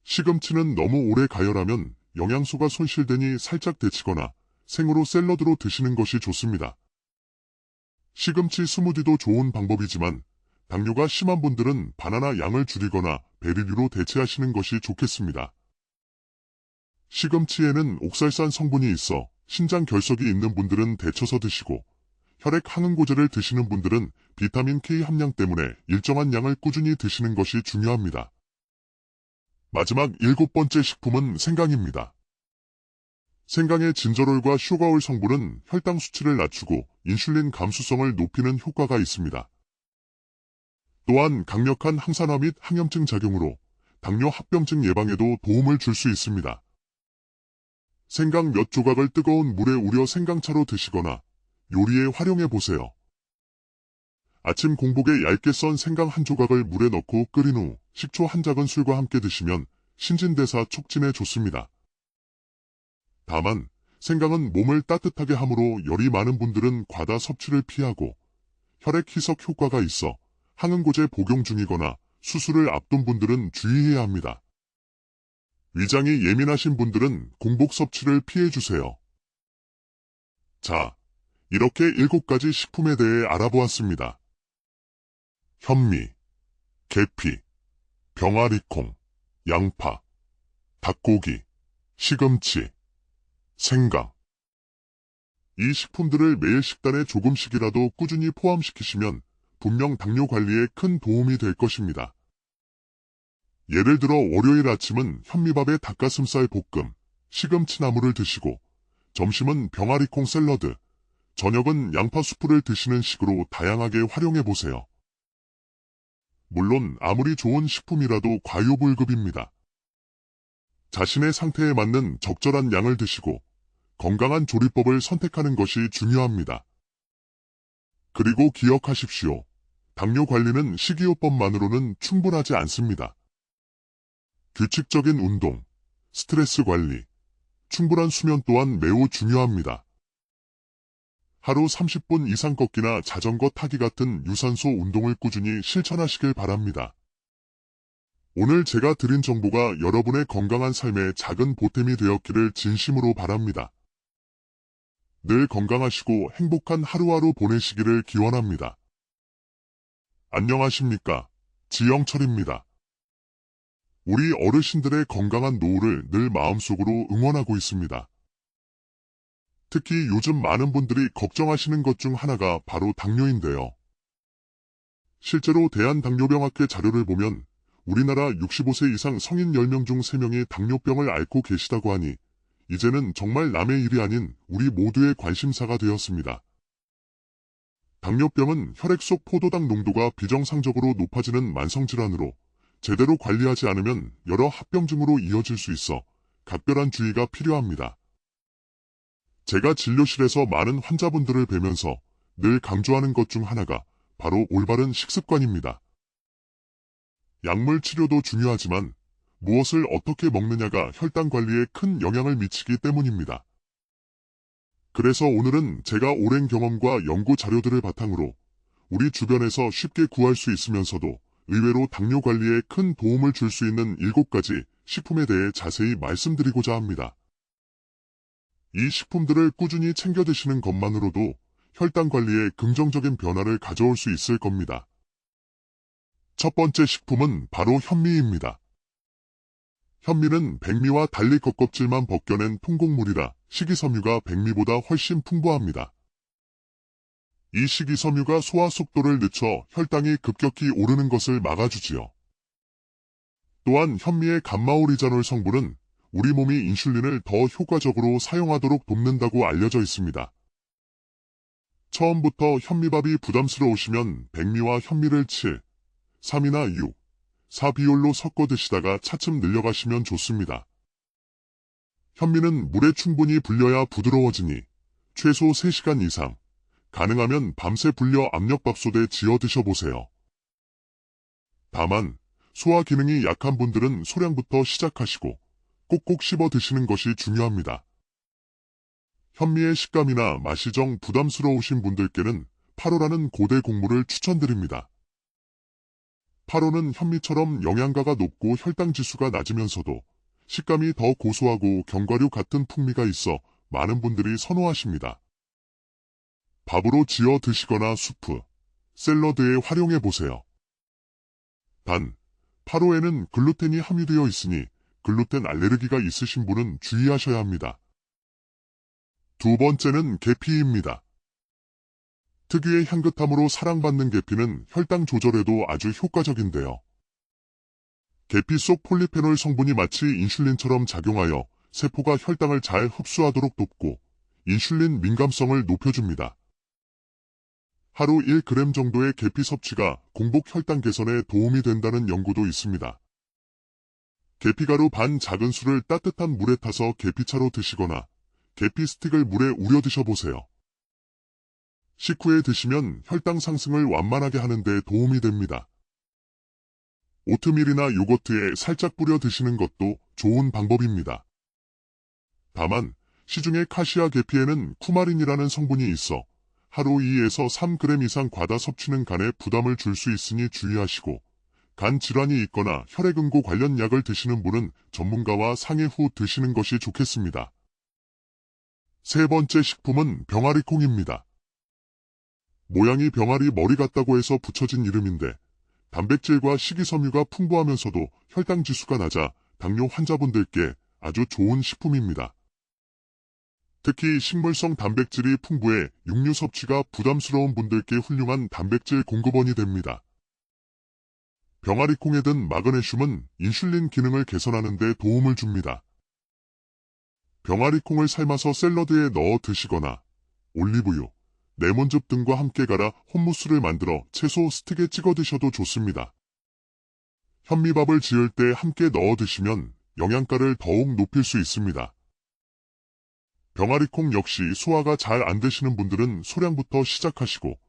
시금치는 너무 오래 가열하면 영양소가 손실되니 살짝 데치거나 생으로 샐러드로 드시는 것이 좋습니다. 시금치 스무디도 좋은 방법이지만 당뇨가 심한 분들은 바나나 양을 줄이거나 베리류로 대체하시는 것이 좋겠습니다. 시금치에는 옥살산 성분이 있어 신장 결석이 있는 분들은 데쳐서 드시고 혈액 항응고제를 드시는 분들은 비타민 K 함량 때문에 일정한 양을 꾸준히 드시는 것이 중요합니다. 마지막 7번째 식품은 생강입니다. 생강의 진저롤과 슈가올 성분은 혈당 수치를 낮추고 인슐린 감수성을 높이는 효과가 있습니다. 또한 강력한 항산화 및 항염증 작용으로 당뇨 합병증 예방에도 도움을 줄 수 있습니다. 생강 몇 조각을 뜨거운 물에 우려 생강차로 드시거나 요리에 활용해 보세요. 아침 공복에 얇게 썬 생강 한 조각을 물에 넣고 끓인 후 식초 한 작은술과 함께 드시면 신진대사 촉진에 좋습니다. 다만 생강은 몸을 따뜻하게 하므로 열이 많은 분들은 과다 섭취를 피하고 혈액 희석 효과가 있어 항응고제 복용 중이거나 수술을 앞둔 분들은 주의해야 합니다. 위장이 예민하신 분들은 공복 섭취를 피해주세요. 자, 이렇게 7가지 식품에 대해 알아보았습니다. 현미, 계피, 병아리콩, 양파, 닭고기, 시금치, 생강. 이 식품들을 매일 식단에 조금씩이라도 꾸준히 포함시키시면 분명 당뇨 관리에 큰 도움이 될 것입니다. 예를 들어 월요일 아침은 현미밥에 닭가슴살 볶음, 시금치나물을 드시고 점심은 병아리콩 샐러드, 저녁은 양파 수프를 드시는 식으로 다양하게 활용해보세요. 물론 아무리 좋은 식품이라도 과유불급입니다. 자신의 상태에 맞는 적절한 양을 드시고 건강한 조리법을 선택하는 것이 중요합니다. 그리고 기억하십시오. 당뇨 관리는 식이요법만으로는 충분하지 않습니다. 규칙적인 운동, 스트레스 관리, 충분한 수면 또한 매우 중요합니다. 하루 30분 이상 걷기나 자전거 타기 같은 유산소 운동을 꾸준히 실천하시길 바랍니다. 오늘 제가 드린 정보가 여러분의 건강한 삶에 작은 보탬이 되었기를 진심으로 바랍니다. 늘 건강하시고 행복한 하루하루 보내시기를 기원합니다. 안녕하십니까? 지영철입니다. 우리 어르신들의 건강한 노후를 늘 마음속으로 응원하고 있습니다. 특히 요즘 많은 분들이 걱정하시는 것 중 하나가 바로 당뇨인데요. 실제로 대한당뇨병학회 자료를 보면 우리나라 65세 이상 성인 10명 중 3명이 당뇨병을 앓고 계시다고 하니 이제는 정말 남의 일이 아닌 우리 모두의 관심사가 되었습니다. 당뇨병은 혈액 속 포도당 농도가 비정상적으로 높아지는 만성질환으로 제대로 관리하지 않으면 여러 합병증으로 이어질 수 있어 각별한 주의가 필요합니다. 제가 진료실에서 많은 환자분들을 뵈면서 늘 강조하는 것 중 하나가 바로 올바른 식습관입니다. 약물 치료도 중요하지만 무엇을 어떻게 먹느냐가 혈당 관리에 큰 영향을 미치기 때문입니다. 그래서 오늘은 제가 오랜 경험과 연구 자료들을 바탕으로 우리 주변에서 쉽게 구할 수 있으면서도 의외로 당뇨 관리에 큰 도움을 줄 수 있는 7가지 식품에 대해 자세히 말씀드리고자 합니다. 이 식품들을 꾸준히 챙겨 드시는 것만으로도 혈당 관리에 긍정적인 변화를 가져올 수 있을 겁니다. 첫 번째 식품은 바로 현미입니다. 현미는 백미와 달리 겉껍질만 벗겨낸 통곡물이라 식이섬유가 백미보다 훨씬 풍부합니다. 이 식이섬유가 소화 속도를 늦춰 혈당이 급격히 오르는 것을 막아주지요. 또한 현미의 감마오리자놀 성분은 우리 몸이 인슐린을 더 효과적으로 사용하도록 돕는다고 알려져 있습니다. 처음부터 현미밥이 부담스러우시면 백미와 현미를 7, 3이나 6, 4 비율로 섞어 드시다가 차츰 늘려가시면 좋습니다. 현미는 물에 충분히 불려야 부드러워지니 최소 3시간 이상, 가능하면 밤새 불려 압력밥솥에 지어 드셔보세요. 다만 소화 기능이 약한 분들은 소량부터 시작하시고 꼭꼭 씹어 드시는 것이 중요합니다. 현미의 식감이나 맛이 정 부담스러우신 분들께는 파로라는 고대 곡물을 추천드립니다. 파로는 현미처럼 영양가가 높고 혈당 지수가 낮으면서도 식감이 더 고소하고 견과류 같은 풍미가 있어 많은 분들이 선호하십니다. 밥으로 지어 드시거나 수프, 샐러드에 활용해 보세요. 단, 파로에는 글루텐이 함유되어 있으니 글루텐 알레르기가 있으신 분은 주의하셔야 합니다. 두 번째는 계피입니다. 특유의 향긋함으로 사랑받는 계피는 혈당 조절에도 아주 효과적인데요. 계피 속 폴리페놀 성분이 마치 인슐린처럼 작용하여 세포가 혈당을 잘 흡수하도록 돕고 인슐린 민감성을 높여줍니다. 하루 1g 정도의 계피 섭취가 공복 혈당 개선에 도움이 된다는 연구도 있습니다. 계피가루 반 작은술을 따뜻한 물에 타서 계피차로 드시거나 계피 스틱을 물에 우려 드셔보세요. 식후에 드시면 혈당 상승을 완만하게 하는 데 도움이 됩니다. 오트밀이나 요거트에 살짝 뿌려 드시는 것도 좋은 방법입니다. 다만 시중의 카시아 계피에는 쿠마린이라는 성분이 있어 하루 2에서 3g 이상 과다 섭취는 간에 부담을 줄 수 있으니 주의하시고 간 질환이 있거나 혈액응고 관련 약을 드시는 분은 전문가와 상의 후 드시는 것이 좋겠습니다. 세 번째 식품은 병아리콩입니다. 모양이 병아리 머리 같다고 해서 붙여진 이름인데 단백질과 식이섬유가 풍부하면서도 혈당 지수가 낮아 당뇨 환자분들께 아주 좋은 식품입니다. 특히 식물성 단백질이 풍부해 육류 섭취가 부담스러운 분들께 훌륭한 단백질 공급원이 됩니다. 병아리콩에 든 마그네슘은 인슐린 기능을 개선하는 데 도움을 줍니다. 병아리콩을 삶아서 샐러드에 넣어 드시거나 올리브유, 레몬즙 등과 함께 갈아 홈무스를 만들어 채소 스틱에 찍어 드셔도 좋습니다. 현미밥을 지을 때 함께 넣어 드시면 영양가를 더욱 높일 수 있습니다. 병아리콩 역시 소화가 잘 안 되시는 분들은 소량부터 시작하시고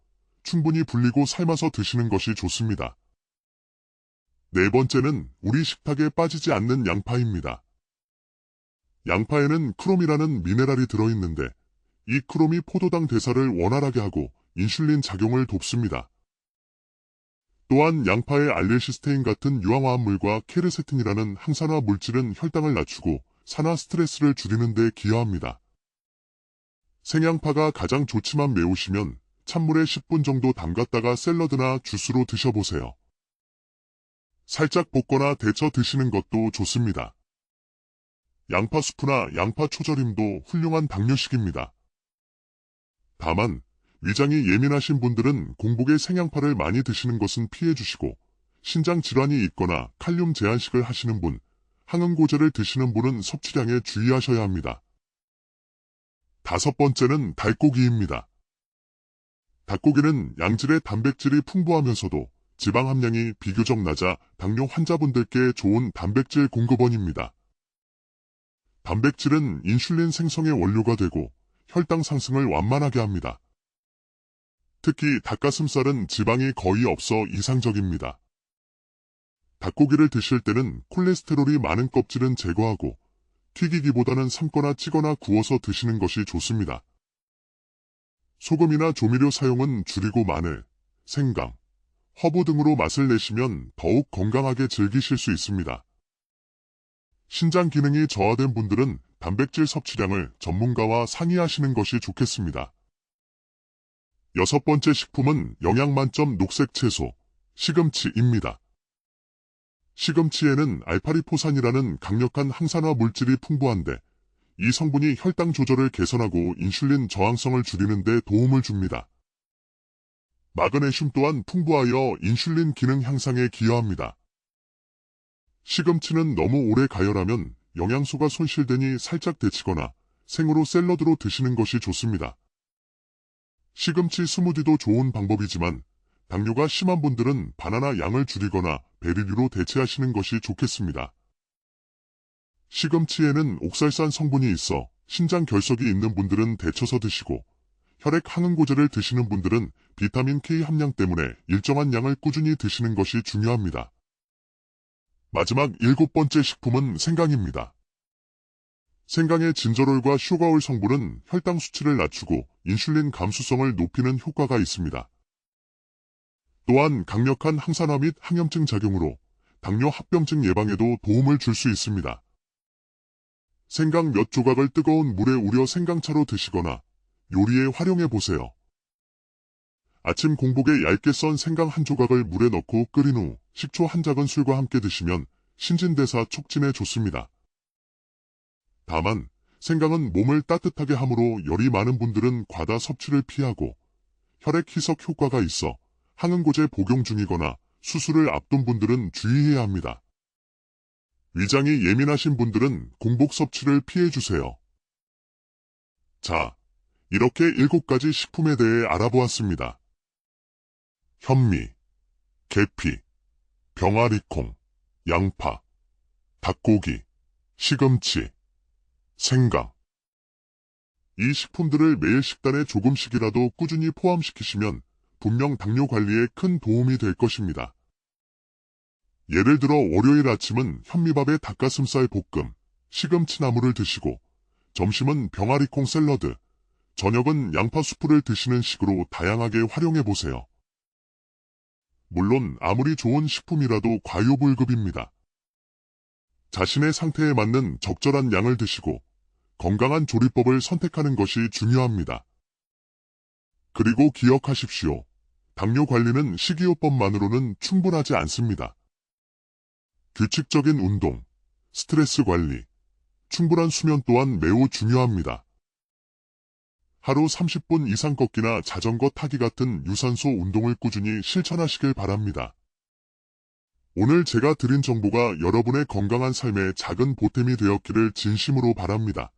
충분히 불리고 삶아서 드시는 것이 좋습니다. 네 번째는 우리 식탁에 빠지지 않는 양파입니다. 양파에는 크롬이라는 미네랄이 들어있는데 이 크롬이 포도당 대사를 원활하게 하고 인슐린 작용을 돕습니다. 또한 양파의 알릴시스테인 같은 유황화합물과 케르세틴이라는 항산화 물질은 혈당을 낮추고 산화 스트레스를 줄이는 데 기여합니다. 생양파가 가장 좋지만 매우시면 찬물에 10분 정도 담갔다가 샐러드나 주스로 드셔보세요. 살짝 볶거나 데쳐 드시는 것도 좋습니다. 양파 수프나 양파 초절임도 훌륭한 당뇨식입니다. 다만 위장이 예민하신 분들은 공복에 생양파를 많이 드시는 것은 피해주시고 신장 질환이 있거나 칼륨 제한식을 하시는 분, 항응고제를 드시는 분은 섭취량에 주의하셔야 합니다. 다섯 번째는 닭고기입니다. 닭고기는 양질의 단백질이 풍부하면서도 지방 함량이 비교적 낮아 당뇨 환자분들께 좋은 단백질 공급원입니다. 단백질은 인슐린 생성의 원료가 되고 혈당 상승을 완만하게 합니다. 특히 닭가슴살은 지방이 거의 없어 이상적입니다. 닭고기를 드실 때는 콜레스테롤이 많은 껍질은 제거하고 튀기기보다는 삶거나 찌거나 구워서 드시는 것이 좋습니다. 소금이나 조미료 사용은 줄이고 마늘, 생강, 허브 등으로 맛을 내시면 더욱 건강하게 즐기실 수 있습니다. 신장 기능이 저하된 분들은 단백질 섭취량을 전문가와 상의하시는 것이 좋겠습니다. 여섯 번째 식품은 영양 만점 녹색 채소, 시금치입니다. 시금치에는 알파리포산이라는 강력한 항산화 물질이 풍부한데 이 성분이 혈당 조절을 개선하고 인슐린 저항성을 줄이는 데 도움을 줍니다. 마그네슘 또한 풍부하여 인슐린 기능 향상에 기여합니다. 시금치는 너무 오래 가열하면 영양소가 손실되니 살짝 데치거나 생으로 샐러드로 드시는 것이 좋습니다. 시금치 스무디도 좋은 방법이지만 당뇨가 심한 분들은 바나나 양을 줄이거나 베리류로 대체하시는 것이 좋겠습니다. 시금치에는 옥살산 성분이 있어 신장 결석이 있는 분들은 데쳐서 드시고 혈액 항응고제를 드시는 분들은 비타민 K 함량 때문에 일정한 양을 꾸준히 드시는 것이 중요합니다. 마지막 일곱 번째 식품은 생강입니다. 생강의 진저롤과 슈가올 성분은 혈당 수치를 낮추고 인슐린 감수성을 높이는 효과가 있습니다. 또한 강력한 항산화 및 항염증 작용으로 당뇨 합병증 예방에도 도움을 줄 수 있습니다. 생강 몇 조각을 뜨거운 물에 우려 생강차로 드시거나 요리에 활용해 보세요. 아침 공복에 얇게 썬 생강 한 조각을 물에 넣고 끓인 후 식초 한 작은술과 함께 드시면 신진대사 촉진에 좋습니다. 다만 생강은 몸을 따뜻하게 하므로 열이 많은 분들은 과다 섭취를 피하고 혈액 희석 효과가 있어 항응고제 복용 중이거나 수술을 앞둔 분들은 주의해야 합니다. 위장이 예민하신 분들은 공복 섭취를 피해주세요. 자, 이렇게 7가지 식품에 대해 알아보았습니다. 현미, 계피, 병아리콩, 양파, 닭고기, 시금치, 생강. 이 식품들을 매일 식단에 조금씩이라도 꾸준히 포함시키시면 분명 당뇨 관리에 큰 도움이 될 것입니다. 예를 들어 월요일 아침은 현미밥에 닭가슴살 볶음, 시금치나물을 드시고 점심은 병아리콩 샐러드, 저녁은 양파 수프를 드시는 식으로 다양하게 활용해보세요. 물론 아무리 좋은 식품이라도 과유불급입니다. 자신의 상태에 맞는 적절한 양을 드시고 건강한 조리법을 선택하는 것이 중요합니다. 그리고 기억하십시오. 당뇨 관리는 식이요법만으로는 충분하지 않습니다. 규칙적인 운동, 스트레스 관리, 충분한 수면 또한 매우 중요합니다. 하루 30분 이상 걷기나 자전거 타기 같은 유산소 운동을 꾸준히 실천하시길 바랍니다. 오늘 제가 드린 정보가 여러분의 건강한 삶에 작은 보탬이 되었기를 진심으로 바랍니다.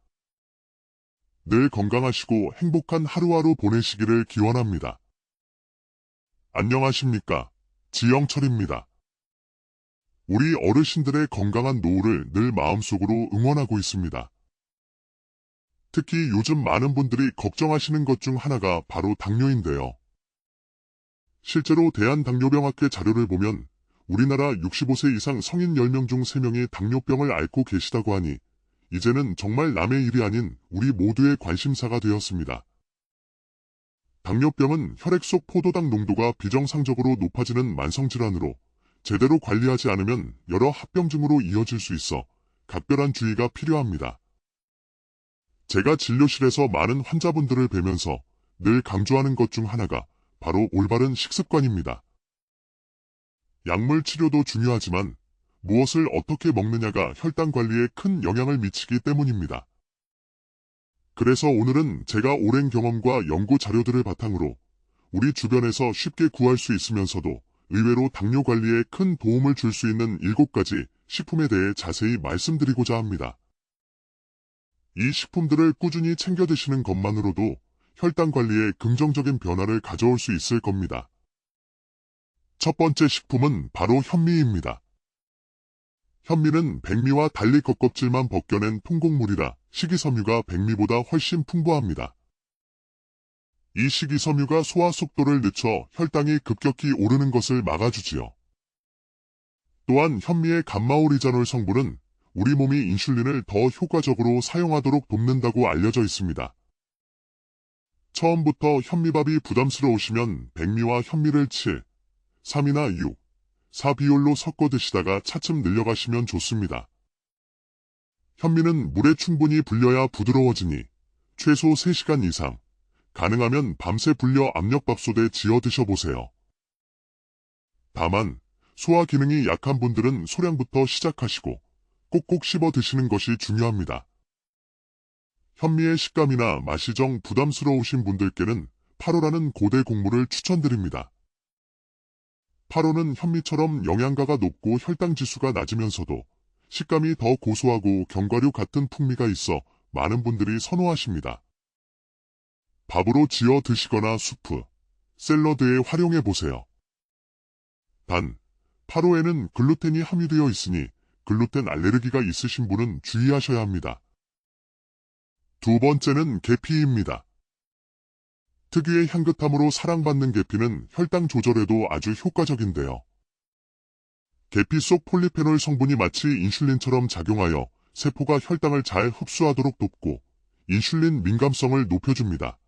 늘 건강하시고 행복한 하루하루 보내시기를 기원합니다. 안녕하십니까? 지영철입니다. 우리 어르신들의 건강한 노후를 늘 마음속으로 응원하고 있습니다. 특히 요즘 많은 분들이 걱정하시는 것 중 하나가 바로 당뇨인데요. 실제로 대한당뇨병학회 자료를 보면 우리나라 65세 이상 성인 10명 중 3명이 당뇨병을 앓고 계시다고 하니 이제는 정말 남의 일이 아닌 우리 모두의 관심사가 되었습니다. 당뇨병은 혈액 속 포도당 농도가 비정상적으로 높아지는 만성질환으로 제대로 관리하지 않으면 여러 합병증으로 이어질 수 있어 각별한 주의가 필요합니다. 제가 진료실에서 많은 환자분들을 뵈면서 늘 강조하는 것 중 하나가 바로 올바른 식습관입니다. 약물 치료도 중요하지만 무엇을 어떻게 먹느냐가 혈당 관리에 큰 영향을 미치기 때문입니다. 그래서 오늘은 제가 오랜 경험과 연구 자료들을 바탕으로 우리 주변에서 쉽게 구할 수 있으면서도 의외로 당뇨 관리에 큰 도움을 줄 수 있는 7가지 식품에 대해 자세히 말씀드리고자 합니다. 이 식품들을 꾸준히 챙겨 드시는 것만으로도 혈당 관리에 긍정적인 변화를 가져올 수 있을 겁니다. 첫 번째 식품은 바로 현미입니다. 현미는 백미와 달리 겉껍질만 벗겨낸 통곡물이라 식이섬유가 백미보다 훨씬 풍부합니다. 이 식이섬유가 소화 속도를 늦춰 혈당이 급격히 오르는 것을 막아주지요. 또한 현미의 감마오리자놀 성분은 우리 몸이 인슐린을 더 효과적으로 사용하도록 돕는다고 알려져 있습니다. 처음부터 현미밥이 부담스러우시면 백미와 현미를 7, 3이나 6, 4 비율로 섞어 드시다가 차츰 늘려가시면 좋습니다. 현미는 물에 충분히 불려야 부드러워지니 최소 3시간 이상, 가능하면 밤새 불려 압력밥솥에 지어 드셔보세요. 다만 소화 기능이 약한 분들은 소량부터 시작하시고 꼭꼭 씹어 드시는 것이 중요합니다. 현미의 식감이나 맛이 정 부담스러우신 분들께는 파로라는 고대 곡물을 추천드립니다. 파로는 현미처럼 영양가가 높고 혈당 지수가 낮으면서도 식감이 더 고소하고 견과류 같은 풍미가 있어 많은 분들이 선호하십니다. 밥으로 지어 드시거나 수프, 샐러드에 활용해 보세요. 단, 파로에는 글루텐이 함유되어 있으니 글루텐 알레르기가 있으신 분은 주의하셔야 합니다. 두 번째는 계피입니다. 특유의 향긋함으로 사랑받는 계피는 혈당 조절에도 아주 효과적인데요. 계피 속 폴리페놀 성분이 마치 인슐린처럼 작용하여 세포가 혈당을 잘 흡수하도록 돕고 인슐린 민감성을 높여줍니다.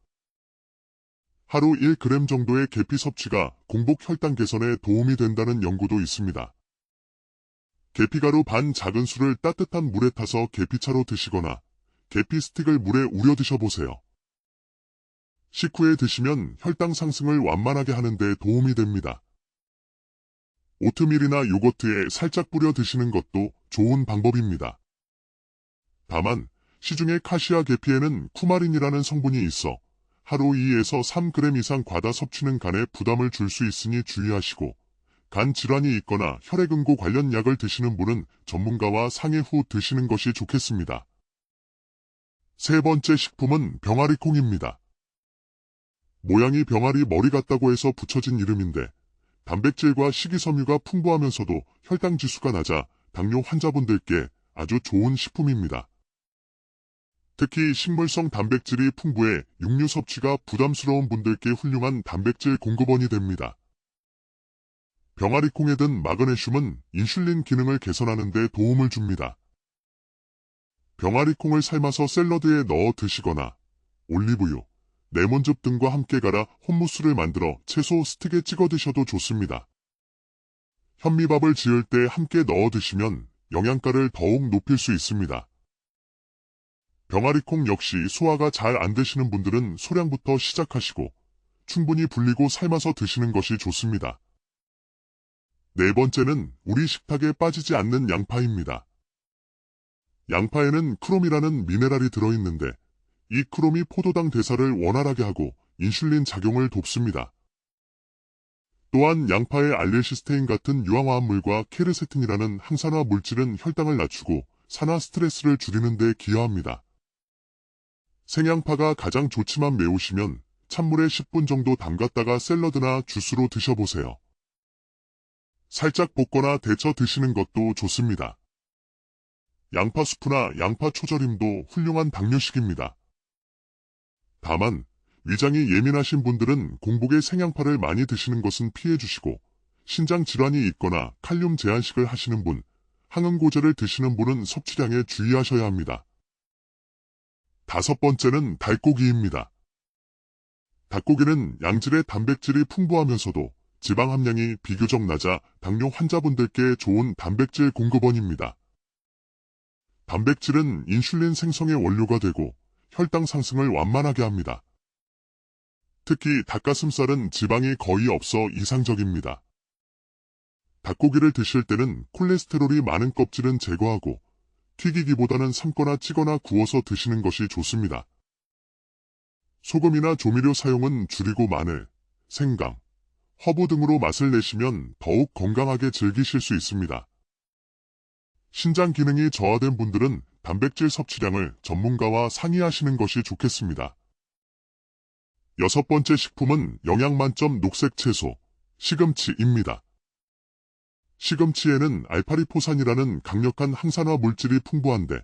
하루 1g 정도의 계피 섭취가 공복 혈당 개선에 도움이 된다는 연구도 있습니다. 계피가루 반 작은술을 따뜻한 물에 타서 계피차로 드시거나 계피 스틱을 물에 우려 드셔보세요. 식후에 드시면 혈당 상승을 완만하게 하는 데 도움이 됩니다. 오트밀이나 요거트에 살짝 뿌려 드시는 것도 좋은 방법입니다. 다만 시중의 카시아 계피에는 쿠마린이라는 성분이 있어 하루 2에서 3g 이상 과다 섭취는 간에 부담을 줄 수 있으니 주의하시고 간 질환이 있거나 혈액응고 관련 약을 드시는 분은 전문가와 상의 후 드시는 것이 좋겠습니다. 세 번째 식품은 병아리콩입니다. 모양이 병아리 머리 같다고 해서 붙여진 이름인데 단백질과 식이섬유가 풍부하면서도 혈당 지수가 낮아 당뇨 환자분들께 아주 좋은 식품입니다. 특히 식물성 단백질이 풍부해 육류 섭취가 부담스러운 분들께 훌륭한 단백질 공급원이 됩니다. 병아리콩에 든 마그네슘은 인슐린 기능을 개선하는 데 도움을 줍니다. 병아리콩을 삶아서 샐러드에 넣어 드시거나 올리브유, 레몬즙 등과 함께 갈아 홈무스를 만들어 채소 스틱에 찍어 드셔도 좋습니다. 현미밥을 지을 때 함께 넣어 드시면 영양가를 더욱 높일 수 있습니다. 병아리콩 역시 소화가 잘 안 되시는 분들은 소량부터 시작하시고 충분히 불리고 삶아서 드시는 것이 좋습니다. 네 번째는 우리 식탁에 빠지지 않는 양파입니다. 양파에는 크롬이라는 미네랄이 들어있는데 이 크롬이 포도당 대사를 원활하게 하고 인슐린 작용을 돕습니다. 또한 양파의 알릴시스테인 같은 유황화합물과 케르세틴이라는 항산화 물질은 혈당을 낮추고 산화 스트레스를 줄이는 데 기여합니다. 생양파가 가장 좋지만 매우시면 찬물에 10분 정도 담갔다가 샐러드나 주스로 드셔보세요. 살짝 볶거나 데쳐 드시는 것도 좋습니다. 양파 수프나 양파 초절임도 훌륭한 당뇨식입니다. 다만 위장이 예민하신 분들은 공복에 생양파를 많이 드시는 것은 피해주시고 신장 질환이 있거나 칼륨 제한식을 하시는 분, 항응고제를 드시는 분은 섭취량에 주의하셔야 합니다. 다섯 번째는 닭고기입니다. 닭고기는 양질의 단백질이 풍부하면서도 지방 함량이 비교적 낮아 당뇨 환자분들께 좋은 단백질 공급원입니다. 단백질은 인슐린 생성의 원료가 되고 혈당 상승을 완만하게 합니다. 특히 닭가슴살은 지방이 거의 없어 이상적입니다. 닭고기를 드실 때는 콜레스테롤이 많은 껍질은 제거하고 튀기기보다는 삶거나 찌거나 구워서 드시는 것이 좋습니다. 소금이나 조미료 사용은 줄이고 마늘, 생강, 허브 등으로 맛을 내시면 더욱 건강하게 즐기실 수 있습니다. 신장 기능이 저하된 분들은 단백질 섭취량을 전문가와 상의하시는 것이 좋겠습니다. 여섯 번째 식품은 영양만점 녹색 채소, 시금치입니다. 시금치에는 알파리포산이라는 강력한 항산화 물질이 풍부한데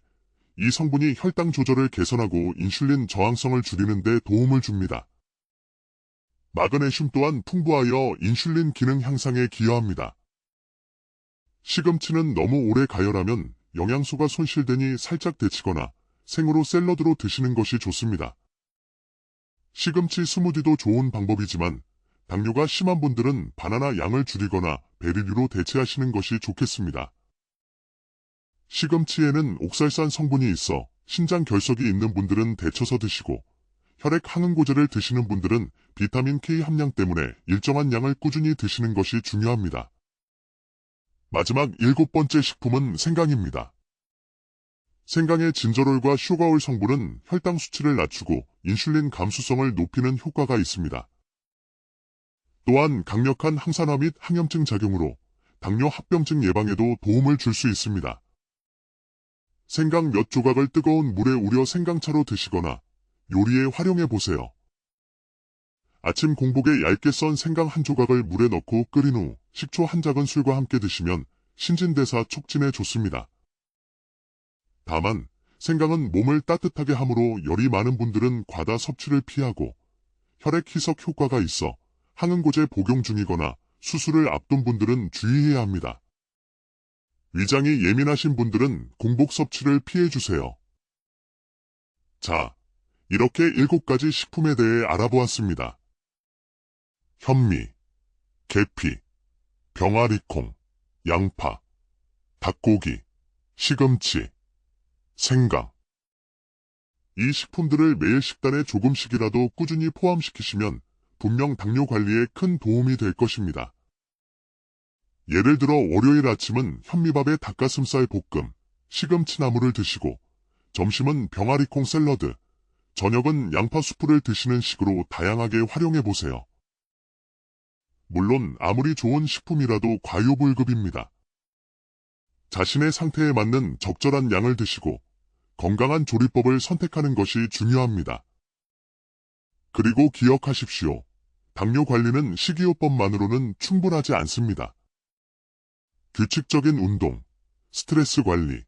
이 성분이 혈당 조절을 개선하고 인슐린 저항성을 줄이는 데 도움을 줍니다. 마그네슘 또한 풍부하여 인슐린 기능 향상에 기여합니다. 시금치는 너무 오래 가열하면 영양소가 손실되니 살짝 데치거나 생으로 샐러드로 드시는 것이 좋습니다. 시금치 스무디도 좋은 방법이지만 당뇨가 심한 분들은 바나나 양을 줄이거나 베리류로 대체하시는 것이 좋겠습니다. 시금치에는 옥살산 성분이 있어 신장 결석이 있는 분들은 데쳐서 드시고 혈액 항응고제를 드시는 분들은 비타민 K 함량 때문에 일정한 양을 꾸준히 드시는 것이 중요합니다. 마지막 일곱 번째 식품은 생강입니다. 생강의 진저롤과 슈가올 성분은 혈당 수치를 낮추고 인슐린 감수성을 높이는 효과가 있습니다. 또한 강력한 항산화 및 항염증 작용으로 당뇨 합병증 예방에도 도움을 줄 수 있습니다. 생강 몇 조각을 뜨거운 물에 우려 생강차로 드시거나 요리에 활용해 보세요. 아침 공복에 얇게 썬 생강 한 조각을 물에 넣고 끓인 후 식초 한 작은술과 함께 드시면 신진대사 촉진에 좋습니다. 다만 생강은 몸을 따뜻하게 하므로 열이 많은 분들은 과다 섭취를 피하고 혈액 희석 효과가 있어 항응고제 복용 중이거나 수술을 앞둔 분들은 주의해야 합니다. 위장이 예민하신 분들은 공복 섭취를 피해주세요. 자, 이렇게 7가지 식품에 대해 알아보았습니다. 현미, 계피, 병아리콩, 양파, 닭고기, 시금치, 생강. 이 식품들을 매일 식단에 조금씩이라도 꾸준히 포함시키시면 분명 당뇨 관리에 큰 도움이 될 것입니다. 예를 들어 월요일 아침은 현미밥에 닭가슴살 볶음, 시금치나물을 드시고 점심은 병아리콩 샐러드, 저녁은 양파 수프를 드시는 식으로 다양하게 활용해보세요. 물론 아무리 좋은 식품이라도 과유불급입니다. 자신의 상태에 맞는 적절한 양을 드시고 건강한 조리법을 선택하는 것이 중요합니다. 그리고 기억하십시오. 당뇨 관리는 식이요법만으로는 충분하지 않습니다. 규칙적인 운동, 스트레스 관리,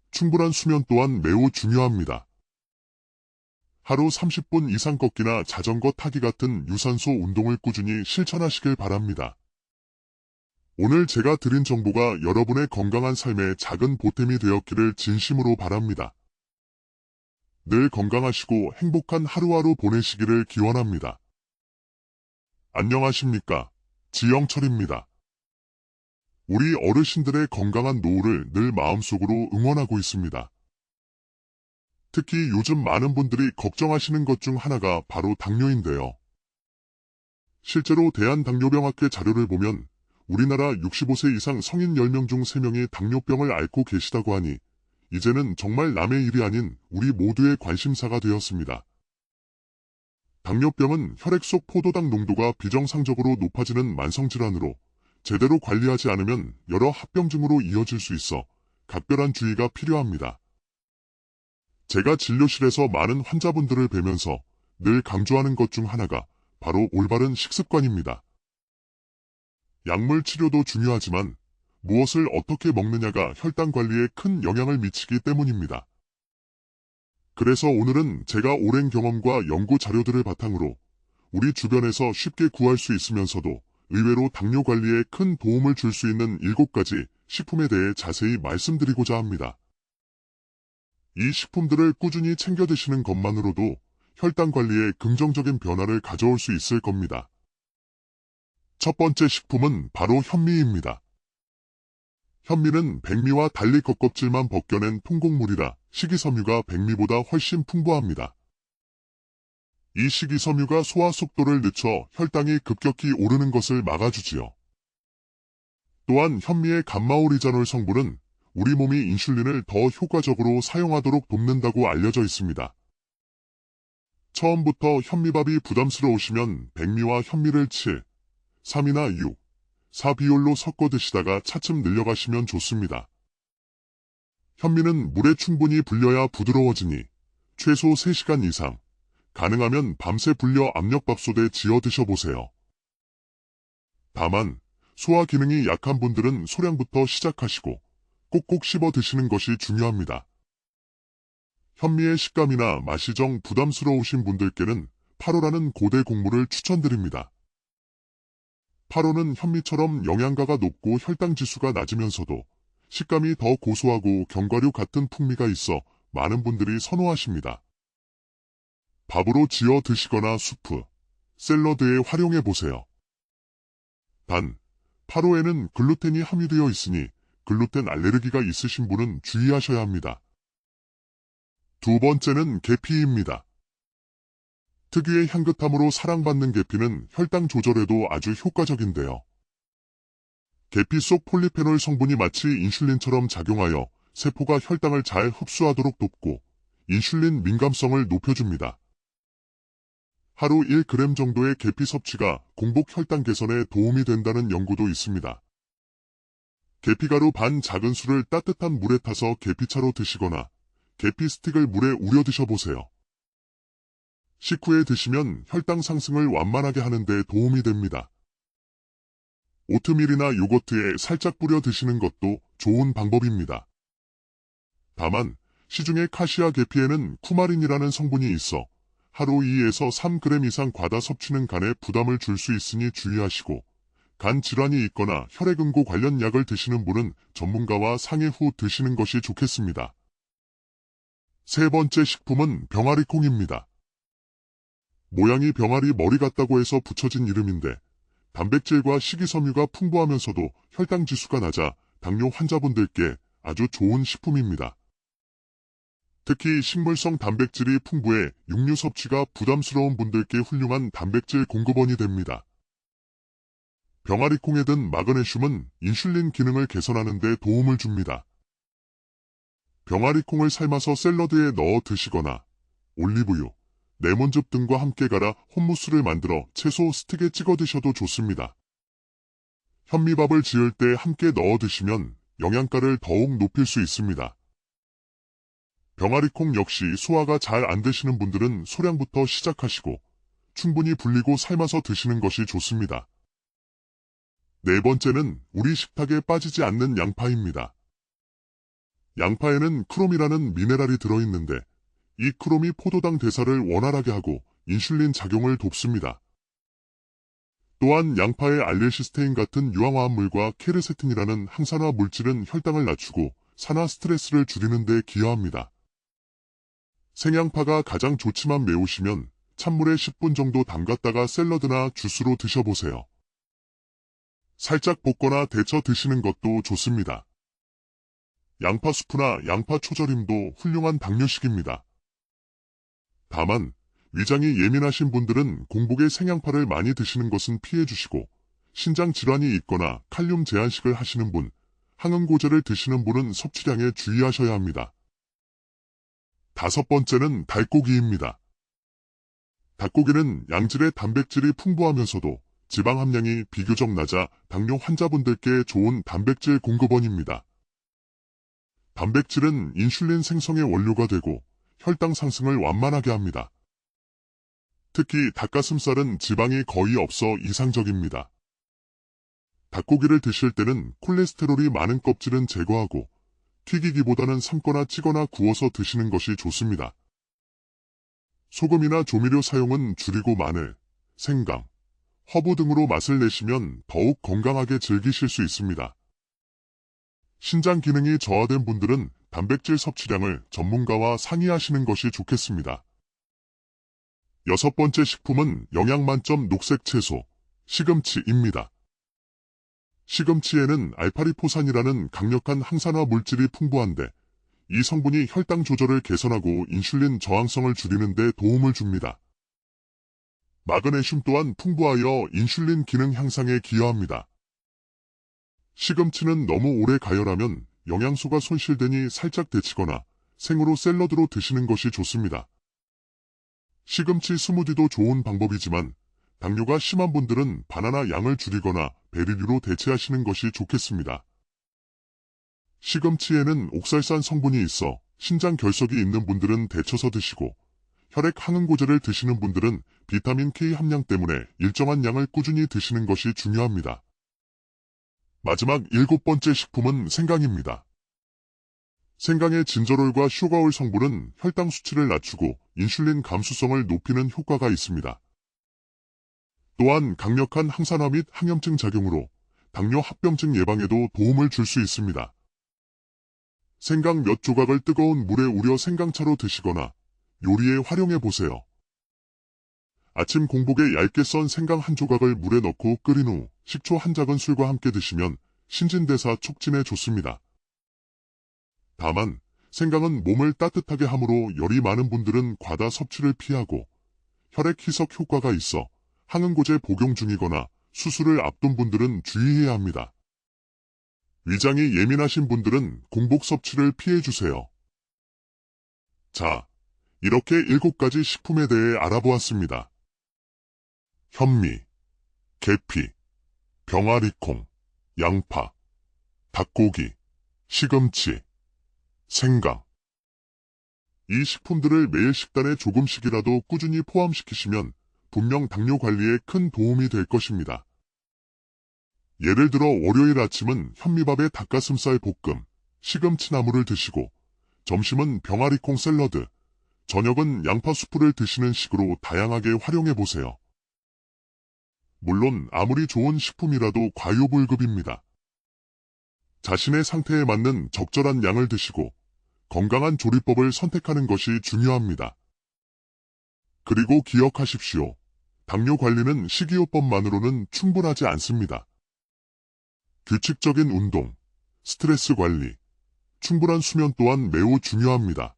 충분한 수면 또한 매우 중요합니다. 하루 30분 이상 걷기나 자전거 타기 같은 유산소 운동을 꾸준히 실천하시길 바랍니다. 오늘 제가 드린 정보가 여러분의 건강한 삶에 작은 보탬이 되었기를 진심으로 바랍니다. 늘 건강하시고 행복한 하루하루 보내시기를 기원합니다. 안녕하십니까? 지영철입니다. 우리 어르신들의 건강한 노후를 늘 마음속으로 응원하고 있습니다. 특히 요즘 많은 분들이 걱정하시는 것 중 하나가 바로 당뇨인데요. 실제로 대한당뇨병학회 자료를 보면 우리나라 65세 이상 성인 10명 중 3명이 당뇨병을 앓고 계시다고 하니 이제는 정말 남의 일이 아닌 우리 모두의 관심사가 되었습니다. 당뇨병은 혈액 속 포도당 농도가 비정상적으로 높아지는 만성질환으로 제대로 관리하지 않으면 여러 합병증으로 이어질 수 있어 각별한 주의가 필요합니다. 제가 진료실에서 많은 환자분들을 뵈면서 늘 강조하는 것 중 하나가 바로 올바른 식습관입니다. 약물 치료도 중요하지만 무엇을 어떻게 먹느냐가 혈당 관리에 큰 영향을 미치기 때문입니다. 그래서 오늘은 제가 오랜 경험과 연구 자료들을 바탕으로 우리 주변에서 쉽게 구할 수 있으면서도 의외로 당뇨 관리에 큰 도움을 줄 수 있는 7가지 식품에 대해 자세히 말씀드리고자 합니다. 이 식품들을 꾸준히 챙겨 드시는 것만으로도 혈당 관리에 긍정적인 변화를 가져올 수 있을 겁니다. 첫 번째 식품은 바로 현미입니다. 현미는 백미와 달리 겉껍질만 벗겨낸 통곡물이라 식이섬유가 백미보다 훨씬 풍부합니다. 이 식이섬유가 소화 속도를 늦춰 혈당이 급격히 오르는 것을 막아주지요. 또한 현미의 감마오리자놀 성분은 우리 몸이 인슐린을 더 효과적으로 사용하도록 돕는다고 알려져 있습니다. 처음부터 현미밥이 부담스러우시면 백미와 현미를 7, 3이나 6, 4비율로 섞어 드시다가 차츰 늘려가시면 좋습니다. 현미는 물에 충분히 불려야 부드러워지니 최소 3시간 이상, 가능하면 밤새 불려 압력밥솥에 지어 드셔보세요. 다만 소화 기능이 약한 분들은 소량부터 시작하시고 꼭꼭 씹어 드시는 것이 중요합니다. 현미의 식감이나 맛이 정 부담스러우신 분들께는 파로라는 고대 곡물을 추천드립니다. 파로는 현미처럼 영양가가 높고 혈당 지수가 낮으면서도 식감이 더 고소하고 견과류 같은 풍미가 있어 많은 분들이 선호하십니다. 밥으로 지어 드시거나 수프, 샐러드에 활용해 보세요. 단, 파로에는 글루텐이 함유되어 있으니 글루텐 알레르기가 있으신 분은 주의하셔야 합니다. 두 번째는 계피입니다. 특유의 향긋함으로 사랑받는 계피는 혈당 조절에도 아주 효과적인데요. 계피 속 폴리페놀 성분이 마치 인슐린처럼 작용하여 세포가 혈당을 잘 흡수하도록 돕고 인슐린 민감성을 높여줍니다. 하루 1g 정도의 계피 섭취가 공복 혈당 개선에 도움이 된다는 연구도 있습니다. 계피가루 반 작은술을 따뜻한 물에 타서 계피차로 드시거나 계피 스틱을 물에 우려 드셔보세요. 식후에 드시면 혈당 상승을 완만하게 하는 데 도움이 됩니다. 오트밀이나 요거트에 살짝 뿌려 드시는 것도 좋은 방법입니다. 다만 시중의 카시아 계피에는 쿠마린이라는 성분이 있어 하루 2에서 3g 이상 과다 섭취는 간에 부담을 줄 수 있으니 주의하시고 간 질환이 있거나 혈액응고 관련 약을 드시는 분은 전문가와 상의 후 드시는 것이 좋겠습니다. 세 번째 식품은 병아리콩입니다. 모양이 병아리 머리 같다고 해서 붙여진 이름인데 단백질과 식이섬유가 풍부하면서도 혈당 지수가 낮아 당뇨 환자분들께 아주 좋은 식품입니다. 특히 식물성 단백질이 풍부해 육류 섭취가 부담스러운 분들께 훌륭한 단백질 공급원이 됩니다. 병아리콩에 든 마그네슘은 인슐린 기능을 개선하는 데 도움을 줍니다. 병아리콩을 삶아서 샐러드에 넣어 드시거나 올리브유, 레몬즙 등과 함께 갈아 홈무스를 만들어 채소 스틱에 찍어 드셔도 좋습니다. 현미밥을 지을 때 함께 넣어 드시면 영양가를 더욱 높일 수 있습니다. 병아리콩 역시 소화가 잘 안 되시는 분들은 소량부터 시작하시고 충분히 불리고 삶아서 드시는 것이 좋습니다. 네 번째는 우리 식탁에 빠지지 않는 양파입니다. 양파에는 크롬이라는 미네랄이 들어있는데 이 크롬이 포도당 대사를 원활하게 하고 인슐린 작용을 돕습니다. 또한 양파의 알레시스테인 같은 유황화합물과 케르세틴이라는 항산화 물질은 혈당을 낮추고 산화 스트레스를 줄이는 데 기여합니다. 생양파가 가장 좋지만 매우시면 찬물에 10분 정도 담갔다가 샐러드나 주스로 드셔보세요. 살짝 볶거나 데쳐 드시는 것도 좋습니다. 양파 수프나 양파 초절임도 훌륭한 당뇨식입니다. 다만 위장이 예민하신 분들은 공복에 생양파를 많이 드시는 것은 피해주시고 신장 질환이 있거나 칼륨 제한식을 하시는 분, 항응고제를 드시는 분은 섭취량에 주의하셔야 합니다. 다섯 번째는 닭고기입니다. 닭고기는 양질의 단백질이 풍부하면서도 지방 함량이 비교적 낮아 당뇨 환자분들께 좋은 단백질 공급원입니다. 단백질은 인슐린 생성의 원료가 되고 혈당 상승을 완만하게 합니다. 특히 닭가슴살은 지방이 거의 없어 이상적입니다. 닭고기를 드실 때는 콜레스테롤이 많은 껍질은 제거하고 튀기기보다는 삶거나 찌거나 구워서 드시는 것이 좋습니다. 소금이나 조미료 사용은 줄이고 마늘, 생강, 허브 등으로 맛을 내시면 더욱 건강하게 즐기실 수 있습니다. 신장 기능이 저하된 분들은 단백질 섭취량을 전문가와 상의하시는 것이 좋겠습니다. 여섯 번째 식품은 영양 만점 녹색 채소, 시금치입니다. 시금치에는 알파리포산이라는 강력한 항산화 물질이 풍부한데 이 성분이 혈당 조절을 개선하고 인슐린 저항성을 줄이는 데 도움을 줍니다. 마그네슘 또한 풍부하여 인슐린 기능 향상에 기여합니다. 시금치는 너무 오래 가열하면 영양소가 손실되니 살짝 데치거나 생으로 샐러드로 드시는 것이 좋습니다. 시금치 스무디도 좋은 방법이지만 당뇨가 심한 분들은 바나나 양을 줄이거나 베리류로 대체하시는 것이 좋겠습니다. 시금치에는 옥살산 성분이 있어 신장 결석이 있는 분들은 데쳐서 드시고 혈액 항응고제를 드시는 분들은 비타민 K 함량 때문에 일정한 양을 꾸준히 드시는 것이 중요합니다. 마지막 일곱 번째 식품은 생강입니다. 생강의 진저롤과 슈가올 성분은 혈당 수치를 낮추고 인슐린 감수성을 높이는 효과가 있습니다. 또한 강력한 항산화 및 항염증 작용으로 당뇨 합병증 예방에도 도움을 줄 수 있습니다. 생강 몇 조각을 뜨거운 물에 우려 생강차로 드시거나 요리에 활용해 보세요. 아침 공복에 얇게 썬 생강 한 조각을 물에 넣고 끓인 후 식초 한 작은술과 함께 드시면 신진대사 촉진에 좋습니다. 다만 생강은 몸을 따뜻하게 하므로 열이 많은 분들은 과다 섭취를 피하고 혈액 희석 효과가 있어 항응고제 복용 중이거나 수술을 앞둔 분들은 주의해야 합니다. 위장이 예민하신 분들은 공복 섭취를 피해주세요. 자, 이렇게 7가지 식품에 대해 알아보았습니다. 현미, 계피, 병아리콩, 양파, 닭고기, 시금치, 생강. 이 식품들을 매일 식단에 조금씩이라도 꾸준히 포함시키시면 분명 당뇨 관리에 큰 도움이 될 것입니다. 예를 들어 월요일 아침은 현미밥에 닭가슴살 볶음, 시금치나물을 드시고 점심은 병아리콩 샐러드, 저녁은 양파 수프를 드시는 식으로 다양하게 활용해 보세요. 물론 아무리 좋은 식품이라도 과유불급입니다. 자신의 상태에 맞는 적절한 양을 드시고 건강한 조리법을 선택하는 것이 중요합니다. 그리고 기억하십시오. 당뇨 관리는 식이요법만으로는 충분하지 않습니다. 규칙적인 운동, 스트레스 관리, 충분한 수면 또한 매우 중요합니다.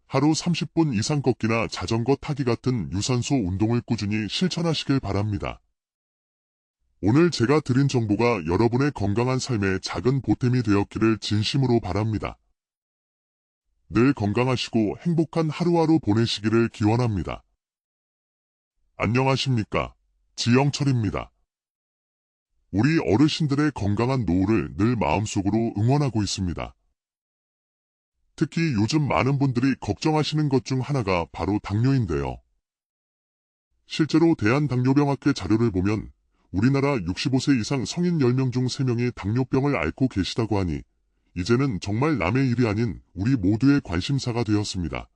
하루 30분 이상 걷기나 자전거 타기 같은 유산소 운동을 꾸준히 실천하시길 바랍니다. 오늘 제가 드린 정보가 여러분의 건강한 삶에 작은 보탬이 되었기를 진심으로 바랍니다. 늘 건강하시고 행복한 하루하루 보내시기를 기원합니다. 안녕하십니까? 지영철입니다. 우리 어르신들의 건강한 노후를 늘 마음속으로 응원하고 있습니다. 특히 요즘 많은 분들이 걱정하시는 것 중 하나가 바로 당뇨인데요. 실제로 대한당뇨병학회 자료를 보면 우리나라 65세 이상 성인 10명 중 3명이 당뇨병을 앓고 계시다고 하니 이제는 정말 남의 일이 아닌 우리 모두의 관심사가 되었습니다.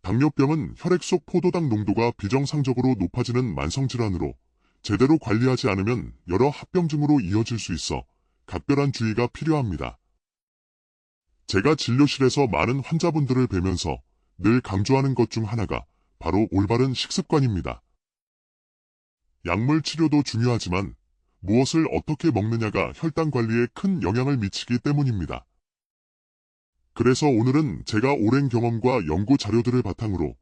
당뇨병은 혈액 속 포도당 농도가 비정상적으로 높아지는 만성질환으로 제대로 관리하지 않으면 여러 합병증으로 이어질 수 있어 각별한 주의가 필요합니다. 제가 진료실에서 많은 환자분들을 뵈면서 늘 강조하는 것 중 하나가 바로 올바른 식습관입니다. 약물 치료도 중요하지만 무엇을 어떻게 먹느냐가 혈당 관리에 큰 영향을 미치기 때문입니다. 그래서 오늘은 제가 오랜 경험과 연구 자료들을 바탕으로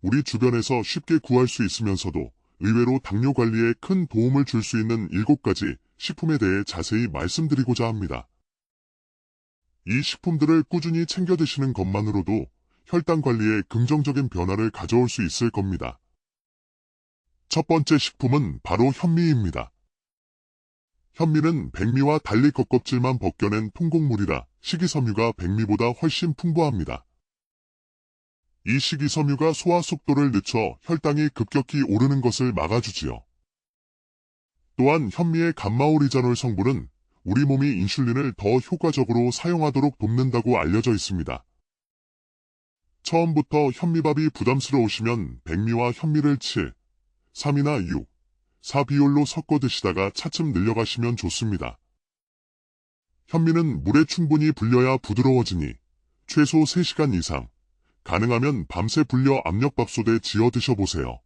우리 주변에서 쉽게 구할 수 있으면서도 의외로 당뇨 관리에 큰 도움을 줄 수 있는 7가지 식품에 대해 자세히 말씀드리고자 합니다. 이 식품들을 꾸준히 챙겨 드시는 것만으로도 혈당 관리에 긍정적인 변화를 가져올 수 있을 겁니다. 첫 번째 식품은 바로 현미입니다. 현미는 백미와 달리 겉껍질만 벗겨낸 통곡물이라 식이섬유가 백미보다 훨씬 풍부합니다. 이 식이섬유가 소화 속도를 늦춰 혈당이 급격히 오르는 것을 막아주지요. 또한 현미의 감마오리자놀 성분은 우리 몸이 인슐린을 더 효과적으로 사용하도록 돕는다고 알려져 있습니다. 처음부터 현미밥이 부담스러우시면 백미와 현미를 7, 3이나 6, 4 비율로 섞어 드시다가 차츰 늘려가시면 좋습니다. 현미는 물에 충분히 불려야 부드러워지니 최소 3시간 이상, 가능하면 밤새 불려 압력밥솥에 지어 드셔보세요.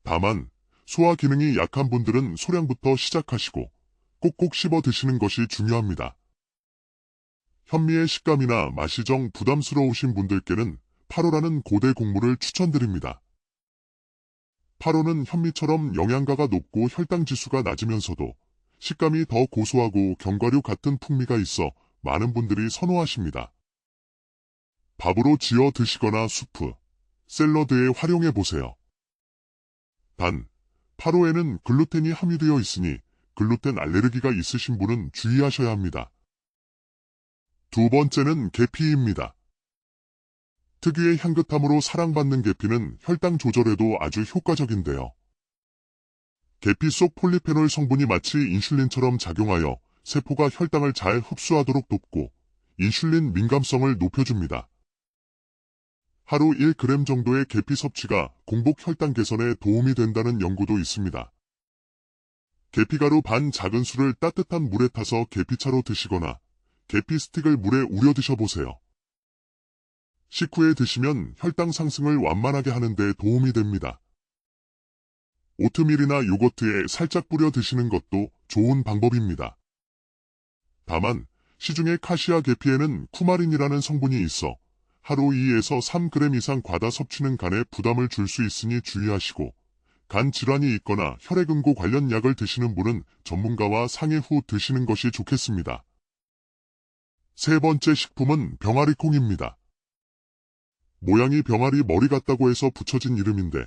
다만 소화 기능이 약한 분들은 소량부터 시작하시고 꼭꼭 씹어 드시는 것이 중요합니다. 현미의 식감이나 맛이 정 부담스러우신 분들께는 파로라는 고대 곡물을 추천드립니다. 파로는 현미처럼 영양가가 높고 혈당 지수가 낮으면서도 식감이 더 고소하고 견과류 같은 풍미가 있어 많은 분들이 선호하십니다. 밥으로 지어 드시거나 수프, 샐러드에 활용해 보세요. 단, 파로에는 글루텐이 함유되어 있으니 글루텐 알레르기가 있으신 분은 주의하셔야 합니다. 두 번째는 계피입니다. 특유의 향긋함으로 사랑받는 계피는 혈당 조절에도 아주 효과적인데요. 계피 속 폴리페놀 성분이 마치 인슐린처럼 작용하여 세포가 혈당을 잘 흡수하도록 돕고 인슐린 민감성을 높여줍니다. 하루 1g 정도의 계피 섭취가 공복 혈당 개선에 도움이 된다는 연구도 있습니다. 계피가루 반 작은술을 따뜻한 물에 타서 계피차로 드시거나 계피 스틱을 물에 우려 드셔보세요. 식후에 드시면 혈당 상승을 완만하게 하는 데 도움이 됩니다. 오트밀이나 요거트에 살짝 뿌려 드시는 것도 좋은 방법입니다. 다만 시중의 카시아 계피에는 쿠마린이라는 성분이 있어 하루 2에서 3g 이상 과다 섭취는 간에 부담을 줄 수 있으니 주의하시고 간 질환이 있거나 혈액응고 관련 약을 드시는 분은 전문가와 상의 후 드시는 것이 좋겠습니다. 세 번째 식품은 병아리콩입니다. 모양이 병아리 머리 같다고 해서 붙여진 이름인데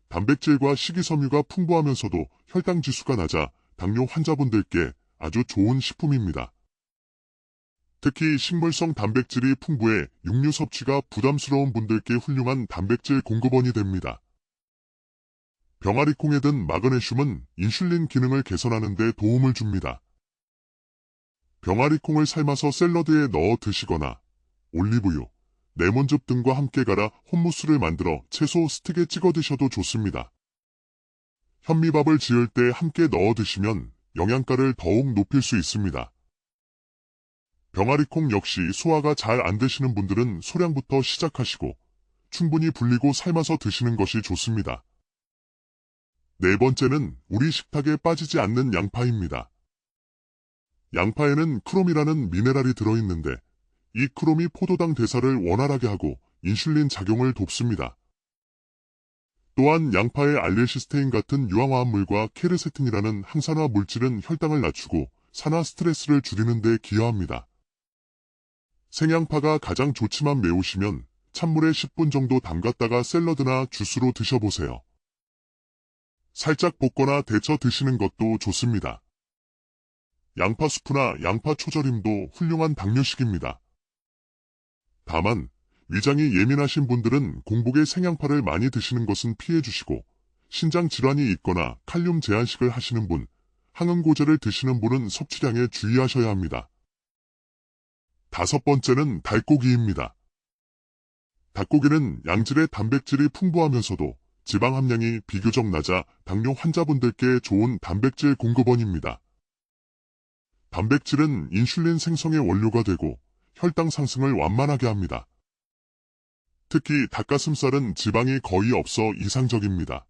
단백질과 식이섬유가 풍부하면서도 혈당 지수가 낮아 당뇨 환자분들께 아주 좋은 식품입니다. 특히 식물성 단백질이 풍부해 육류 섭취가 부담스러운 분들께 훌륭한 단백질 공급원이 됩니다. 병아리콩에 든 마그네슘은 인슐린 기능을 개선하는 데 도움을 줍니다. 병아리콩을 삶아서 샐러드에 넣어 드시거나 올리브유, 레몬즙 등과 함께 갈아 홈무스를 만들어 채소 스틱에 찍어 드셔도 좋습니다. 현미밥을 지을 때 함께 넣어 드시면 영양가를 더욱 높일 수 있습니다. 병아리콩 역시 소화가 잘 안 되시는 분들은 소량부터 시작하시고 충분히 불리고 삶아서 드시는 것이 좋습니다. 네 번째는 우리 식탁에 빠지지 않는 양파입니다. 양파에는 크롬이라는 미네랄이 들어있는데 이 크롬이 포도당 대사를 원활하게 하고 인슐린 작용을 돕습니다. 또한 양파의 알레시스테인 같은 유황화합물과 케르세틴이라는 항산화 물질은 혈당을 낮추고 산화 스트레스를 줄이는 데 기여합니다. 생양파가 가장 좋지만 매우시면 찬물에 10분 정도 담갔다가 샐러드나 주스로 드셔보세요. 살짝 볶거나 데쳐 드시는 것도 좋습니다. 양파 수프나 양파 초절임도 훌륭한 당뇨식입니다. 다만 위장이 예민하신 분들은 공복에 생양파를 많이 드시는 것은 피해주시고 신장 질환이 있거나 칼륨 제한식을 하시는 분, 항응고제를 드시는 분은 섭취량에 주의하셔야 합니다. 다섯 번째는 닭고기입니다. 닭고기는 양질의 단백질이 풍부하면서도 지방 함량이 비교적 낮아 당뇨 환자분들께 좋은 단백질 공급원입니다. 단백질은 인슐린 생성의 원료가 되고 혈당 상승을 완만하게 합니다. 특히 닭가슴살은 지방이 거의 없어 이상적입니다.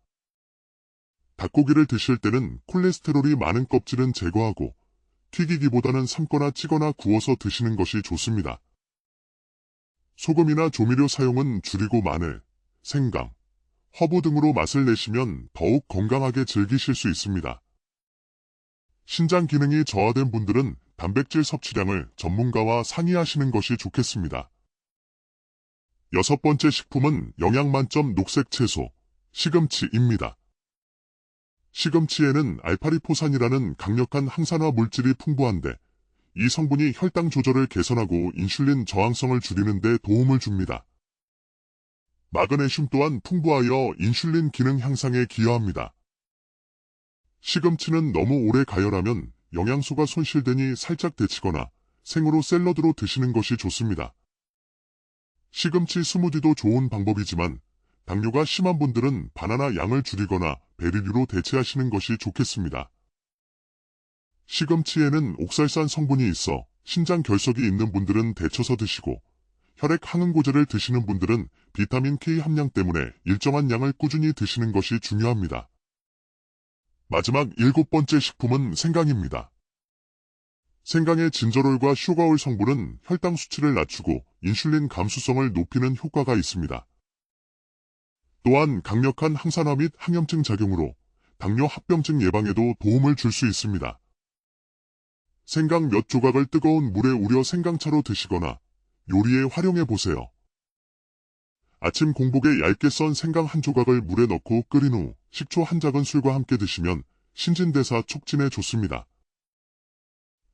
닭고기를 드실 때는 콜레스테롤이 많은 껍질은 제거하고 튀기기보다는 삶거나 찌거나 구워서 드시는 것이 좋습니다. 소금이나 조미료 사용은 줄이고 마늘, 생강, 허브 등으로 맛을 내시면 더욱 건강하게 즐기실 수 있습니다. 신장 기능이 저하된 분들은 단백질 섭취량을 전문가와 상의하시는 것이 좋겠습니다. 여섯 번째 식품은 영양 만점 녹색 채소, 시금치입니다. 시금치에는 알파리포산이라는 강력한 항산화 물질이 풍부한데 이 성분이 혈당 조절을 개선하고 인슐린 저항성을 줄이는 데 도움을 줍니다. 마그네슘 또한 풍부하여 인슐린 기능 향상에 기여합니다. 시금치는 너무 오래 가열하면 영양소가 손실되니 살짝 데치거나 생으로 샐러드로 드시는 것이 좋습니다. 시금치 스무디도 좋은 방법이지만 당뇨가 심한 분들은 바나나 양을 줄이거나 베리류로 대체하시는 것이 좋겠습니다. 시금치에는 옥살산 성분이 있어 신장 결석이 있는 분들은 데쳐서 드시고 혈액 항응고제를 드시는 분들은 비타민 K 함량 때문에 일정한 양을 꾸준히 드시는 것이 중요합니다. 마지막 일곱 번째 식품은 생강입니다. 생강의 진저롤과 슈가올 성분은 혈당 수치를 낮추고 인슐린 감수성을 높이는 효과가 있습니다. 또한 강력한 항산화 및 항염증 작용으로 당뇨 합병증 예방에도 도움을 줄 수 있습니다. 생강 몇 조각을 뜨거운 물에 우려 생강차로 드시거나 요리에 활용해 보세요. 아침 공복에 얇게 썬 생강 한 조각을 물에 넣고 끓인 후 식초 한 작은 술과 함께 드시면 신진대사 촉진에 좋습니다.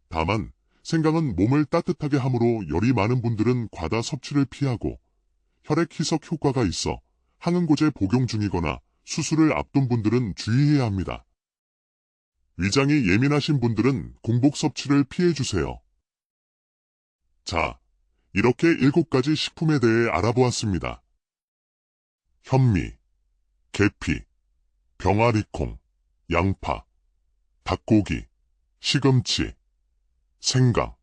다만 생강은 몸을 따뜻하게 하므로 열이 많은 분들은 과다 섭취를 피하고 혈액 희석 효과가 있어 항응고제 복용 중이거나 수술을 앞둔 분들은 주의해야 합니다. 위장이 예민하신 분들은 공복 섭취를 피해주세요. 자, 이렇게 7가지 식품에 대해 알아보았습니다. 현미, 계피, 병아리콩, 양파, 닭고기, 시금치, 생강.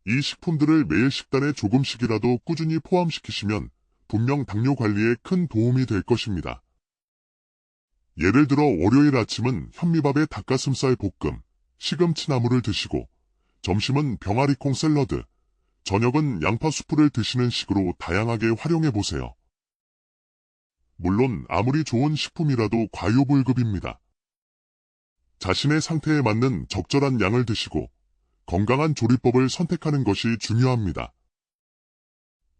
이 식품들을 매일 식단에 조금씩이라도 꾸준히 포함시키시면 분명 당뇨 관리에 큰 도움이 될 것입니다. 예를 들어 월요일 아침은 현미밥에 닭가슴살 볶음, 시금치나물을 드시고 점심은 병아리콩 샐러드, 저녁은 양파 수프를 드시는 식으로 다양하게 활용해보세요. 물론 아무리 좋은 식품이라도 과요불급입니다. 자신의 상태에 맞는 적절한 양을 드시고 건강한 조리법을 선택하는 것이 중요합니다.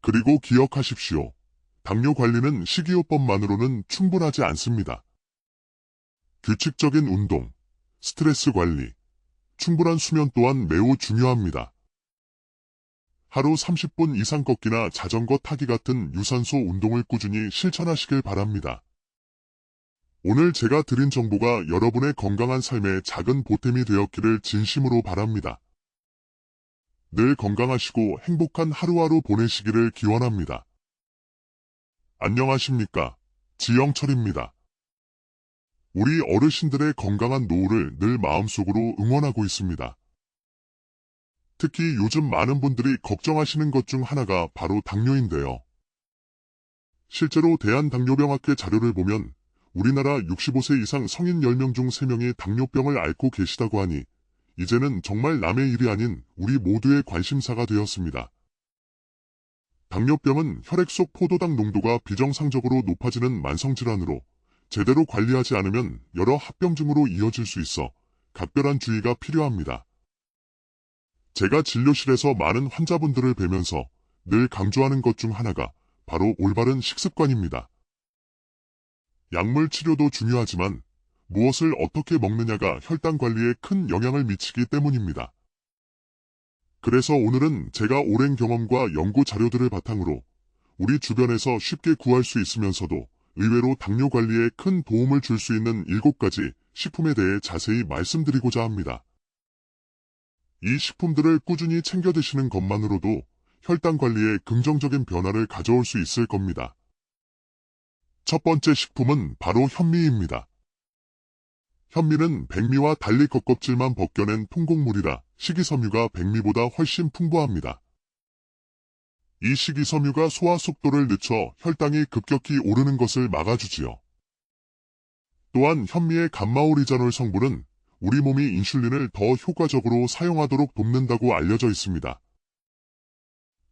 그리고 기억하십시오. 당뇨 관리는 식이요법만으로는 충분하지 않습니다. 규칙적인 운동, 스트레스 관리, 충분한 수면 또한 매우 중요합니다. 하루 30분 이상 걷기나 자전거 타기 같은 유산소 운동을 꾸준히 실천하시길 바랍니다. 오늘 제가 드린 정보가 여러분의 건강한 삶에 작은 보탬이 되었기를 진심으로 바랍니다. 늘 건강하시고 행복한 하루하루 보내시기를 기원합니다. 안녕하십니까? 지영철입니다. 우리 어르신들의 건강한 노후를 늘 마음속으로 응원하고 있습니다. 특히 요즘 많은 분들이 걱정하시는 것 중 하나가 바로 당뇨인데요. 실제로 대한당뇨병학회 자료를 보면 우리나라 65세 이상 성인 10명 중 3명이 당뇨병을 앓고 계시다고 하니 이제는 정말 남의 일이 아닌 우리 모두의 관심사가 되었습니다. 당뇨병은 혈액 속 포도당 농도가 비정상적으로 높아지는 만성질환으로 제대로 관리하지 않으면 여러 합병증으로 이어질 수 있어 각별한 주의가 필요합니다. 제가 진료실에서 많은 환자분들을 뵈면서 늘 강조하는 것 중 하나가 바로 올바른 식습관입니다. 약물 치료도 중요하지만 무엇을 어떻게 먹느냐가 혈당 관리에 큰 영향을 미치기 때문입니다. 그래서 오늘은 제가 오랜 경험과 연구 자료들을 바탕으로 우리 주변에서 쉽게 구할 수 있으면서도 의외로 당뇨 관리에 큰 도움을 줄 수 있는 7가지 식품에 대해 자세히 말씀드리고자 합니다. 이 식품들을 꾸준히 챙겨 드시는 것만으로도 혈당 관리에 긍정적인 변화를 가져올 수 있을 겁니다. 첫 번째 식품은 바로 현미입니다. 현미는 백미와 달리 겉껍질만 벗겨낸 통곡물이라 식이섬유가 백미보다 훨씬 풍부합니다. 이 식이섬유가 소화 속도를 늦춰 혈당이 급격히 오르는 것을 막아주지요. 또한 현미의 감마오리자놀 성분은 우리 몸이 인슐린을 더 효과적으로 사용하도록 돕는다고 알려져 있습니다.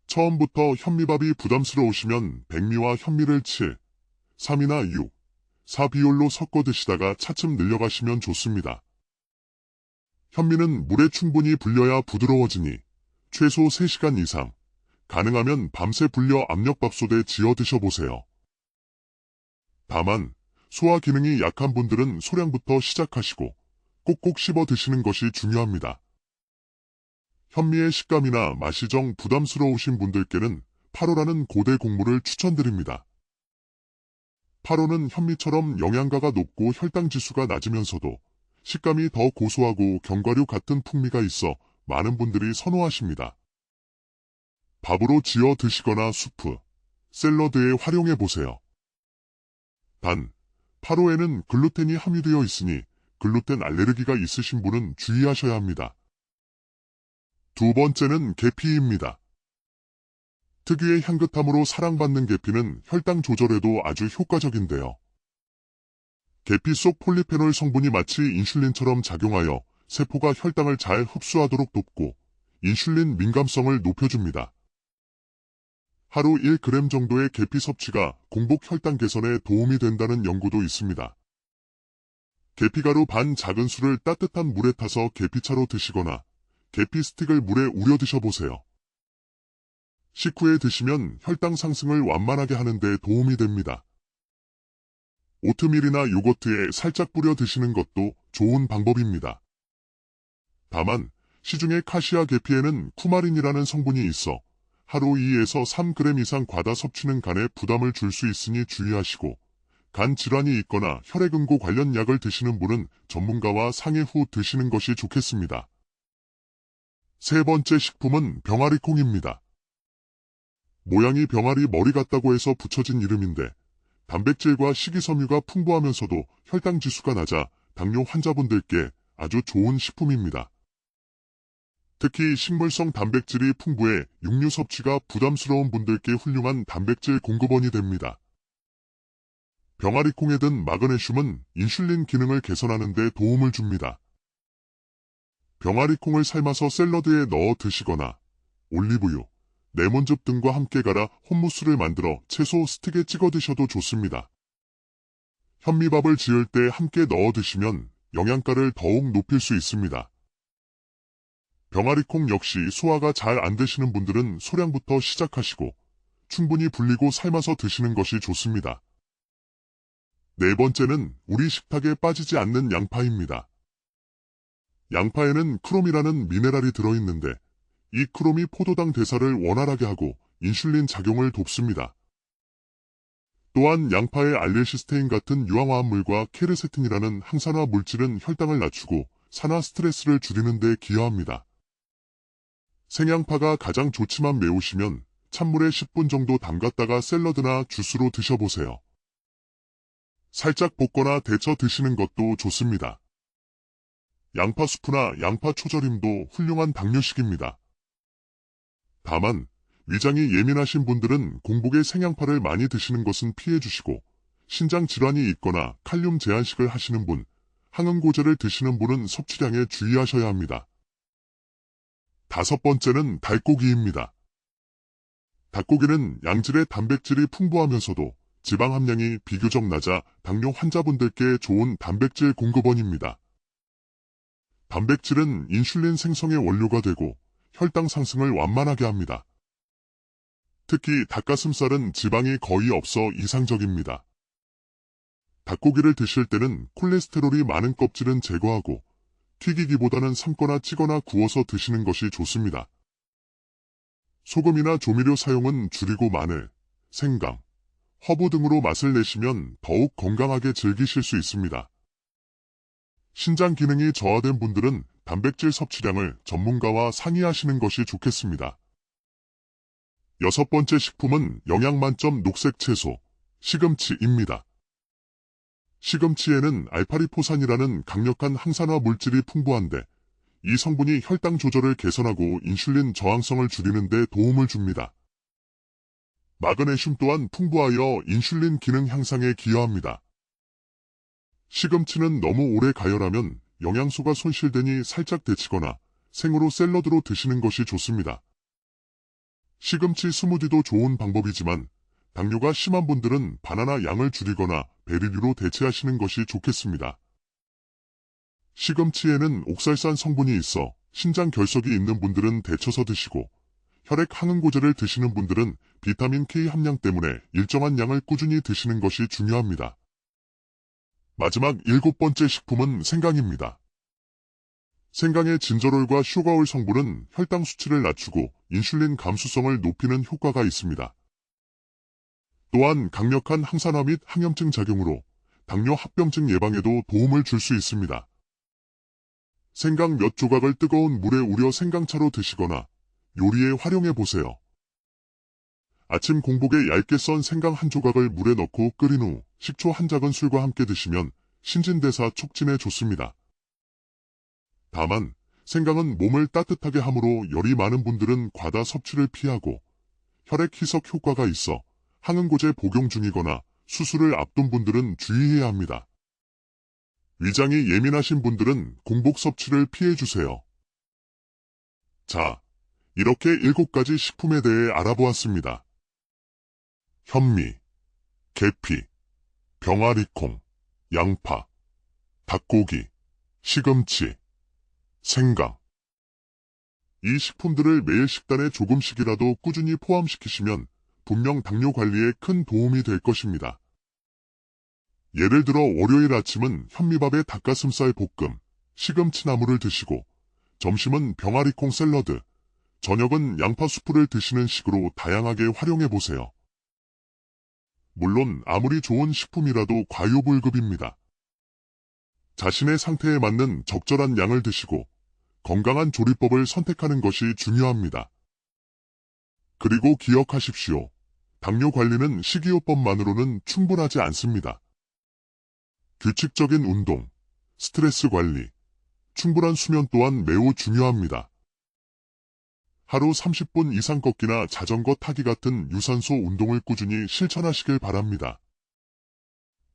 처음부터 현미밥이 부담스러우시면 백미와 현미를 7, 3이나 6, 4비율로 섞어 드시다가 차츰 늘려가시면 좋습니다. 현미는 물에 충분히 불려야 부드러워지니 최소 3시간 이상, 가능하면 밤새 불려 압력밥솥에 지어 드셔보세요. 다만 소화 기능이 약한 분들은 소량부터 시작하시고 꼭꼭 씹어 드시는 것이 중요합니다. 현미의 식감이나 맛이 정 부담스러우신 분들께는 8호라는 고대 곡물을 추천드립니다. 8호는 현미처럼 영양가가 높고 혈당 지수가 낮으면서도 식감이 더 고소하고 견과류 같은 풍미가 있어 많은 분들이 선호하십니다. 밥으로 지어 드시거나 수프, 샐러드에 활용해 보세요. 단, 8호에는 글루텐이 함유되어 있으니 글루텐 알레르기가 있으신 분은 주의하셔야 합니다. 두 번째는 계피입니다. 특유의 향긋함으로 사랑받는 계피는 혈당 조절에도 아주 효과적인데요. 계피 속 폴리페놀 성분이 마치 인슐린처럼 작용하여 세포가 혈당을 잘 흡수하도록 돕고 인슐린 민감성을 높여줍니다. 하루 1g 정도의 계피 섭취가 공복 혈당 개선에 도움이 된다는 연구도 있습니다. 계피가루 반 작은술을 따뜻한 물에 타서 계피차로 드시거나 계피 스틱을 물에 우려 드셔보세요. 식후에 드시면 혈당 상승을 완만하게 하는 데 도움이 됩니다. 오트밀이나 요거트에 살짝 뿌려 드시는 것도 좋은 방법입니다. 다만 시중의 카시아 계피에는 쿠마린이라는 성분이 있어 하루 2에서 3g 이상 과다 섭취는 간에 부담을 줄 수 있으니 주의하시고 간 질환이 있거나 혈액응고 관련 약을 드시는 분은 전문가와 상의 후 드시는 것이 좋겠습니다. 세 번째 식품은 병아리콩입니다. 모양이 병아리 머리 같다고 해서 붙여진 이름인데 단백질과 식이섬유가 풍부하면서도 혈당 지수가 낮아 당뇨 환자분들께 아주 좋은 식품입니다. 특히 식물성 단백질이 풍부해 육류 섭취가 부담스러운 분들께 훌륭한 단백질 공급원이 됩니다. 병아리콩에 든 마그네슘은 인슐린 기능을 개선하는 데 도움을 줍니다. 병아리콩을 삶아서 샐러드에 넣어 드시거나 올리브유, 레몬즙 등과 함께 갈아 홈무스를 만들어 채소 스틱에 찍어 드셔도 좋습니다. 현미밥을 지을 때 함께 넣어 드시면 영양가를 더욱 높일 수 있습니다. 병아리콩 역시 소화가 잘 안 되시는 분들은 소량부터 시작하시고 충분히 불리고 삶아서 드시는 것이 좋습니다. 네 번째는 우리 식탁에 빠지지 않는 양파입니다. 양파에는 크롬이라는 미네랄이 들어있는데 이 크롬이 포도당 대사를 원활하게 하고 인슐린 작용을 돕습니다. 또한 양파의 알레시스테인 같은 유황화합물과 케르세틴이라는 항산화 물질은 혈당을 낮추고 산화 스트레스를 줄이는 데 기여합니다. 생양파가 가장 좋지만 매우시면 찬물에 10분 정도 담갔다가 샐러드나 주스로 드셔보세요. 살짝 볶거나 데쳐 드시는 것도 좋습니다. 양파 수프나 양파 초절임도 훌륭한 당뇨식입니다. 다만 위장이 예민하신 분들은 공복에 생양파를 많이 드시는 것은 피해 주시고, 신장 질환이 있거나 칼륨 제한식을 하시는 분, 항응고제를 드시는 분은 섭취량에 주의하셔야 합니다. 다섯 번째는 닭고기입니다. 닭고기는 양질의 단백질이 풍부하면서도 지방 함량이 비교적 낮아 당뇨 환자분들께 좋은 단백질 공급원입니다. 단백질은 인슐린 생성의 원료가 되고 혈당 상승을 완만하게 합니다. 특히 닭가슴살은 지방이 거의 없어 이상적입니다. 닭고기를 드실 때는 콜레스테롤이 많은 껍질은 제거하고 튀기기보다는 삶거나 찌거나 구워서 드시는 것이 좋습니다. 소금이나 조미료 사용은 줄이고 마늘, 생강, 허브 등으로 맛을 내시면 더욱 건강하게 즐기실 수 있습니다. 신장 기능이 저하된 분들은 단백질 섭취량을 전문가와 상의하시는 것이 좋겠습니다. 여섯 번째 식품은 영양 만점 녹색 채소, 시금치입니다. 시금치에는 알파리포산이라는 강력한 항산화 물질이 풍부한데, 이 성분이 혈당 조절을 개선하고 인슐린 저항성을 줄이는 데 도움을 줍니다. 마그네슘 또한 풍부하여 인슐린 기능 향상에 기여합니다. 시금치는 너무 오래 가열하면 영양소가 손실되니 살짝 데치거나 생으로 샐러드로 드시는 것이 좋습니다. 시금치 스무디도 좋은 방법이지만 당뇨가 심한 분들은 바나나 양을 줄이거나 베리류로 대체하시는 것이 좋겠습니다. 시금치에는 옥살산 성분이 있어 신장 결석이 있는 분들은 데쳐서 드시고, 혈액 항응고제를 드시는 분들은 비타민 K 함량 때문에 일정한 양을 꾸준히 드시는 것이 중요합니다. 마지막 일곱 번째 식품은 생강입니다. 생강의 진저롤과 슈가올 성분은 혈당 수치를 낮추고 인슐린 감수성을 높이는 효과가 있습니다. 또한 강력한 항산화 및 항염증 작용으로 당뇨 합병증 예방에도 도움을 줄 수 있습니다. 생강 몇 조각을 뜨거운 물에 우려 생강차로 드시거나 요리에 활용해 보세요. 아침 공복에 얇게 썬 생강 한 조각을 물에 넣고 끓인 후 식초 한 작은 술과 함께 드시면 신진대사 촉진에 좋습니다. 다만 생강은 몸을 따뜻하게 하므로 열이 많은 분들은 과다 섭취를 피하고, 혈액 희석 효과가 있어 항응고제 복용 중이거나 수술을 앞둔 분들은 주의해야 합니다. 위장이 예민하신 분들은 공복 섭취를 피해주세요. 자, 이렇게 7가지 식품에 대해 알아보았습니다. 현미, 계피, 병아리콩, 양파, 닭고기, 시금치, 생강. 이 식품들을 매일 식단에 조금씩이라도 꾸준히 포함시키시면 분명 당뇨 관리에 큰 도움이 될 것입니다. 예를 들어 월요일 아침은 현미밥에 닭가슴살 볶음, 시금치나물을 드시고, 점심은 병아리콩 샐러드, 저녁은 양파 수프를 드시는 식으로 다양하게 활용해보세요. 물론 아무리 좋은 식품이라도 과유불급입니다. 자신의 상태에 맞는 적절한 양을 드시고 건강한 조리법을 선택하는 것이 중요합니다. 그리고 기억하십시오. 당뇨 관리는 식이요법만으로는 충분하지 않습니다. 규칙적인 운동, 스트레스 관리, 충분한 수면 또한 매우 중요합니다. 하루 30분 이상 걷기나 자전거 타기 같은 유산소 운동을 꾸준히 실천하시길 바랍니다.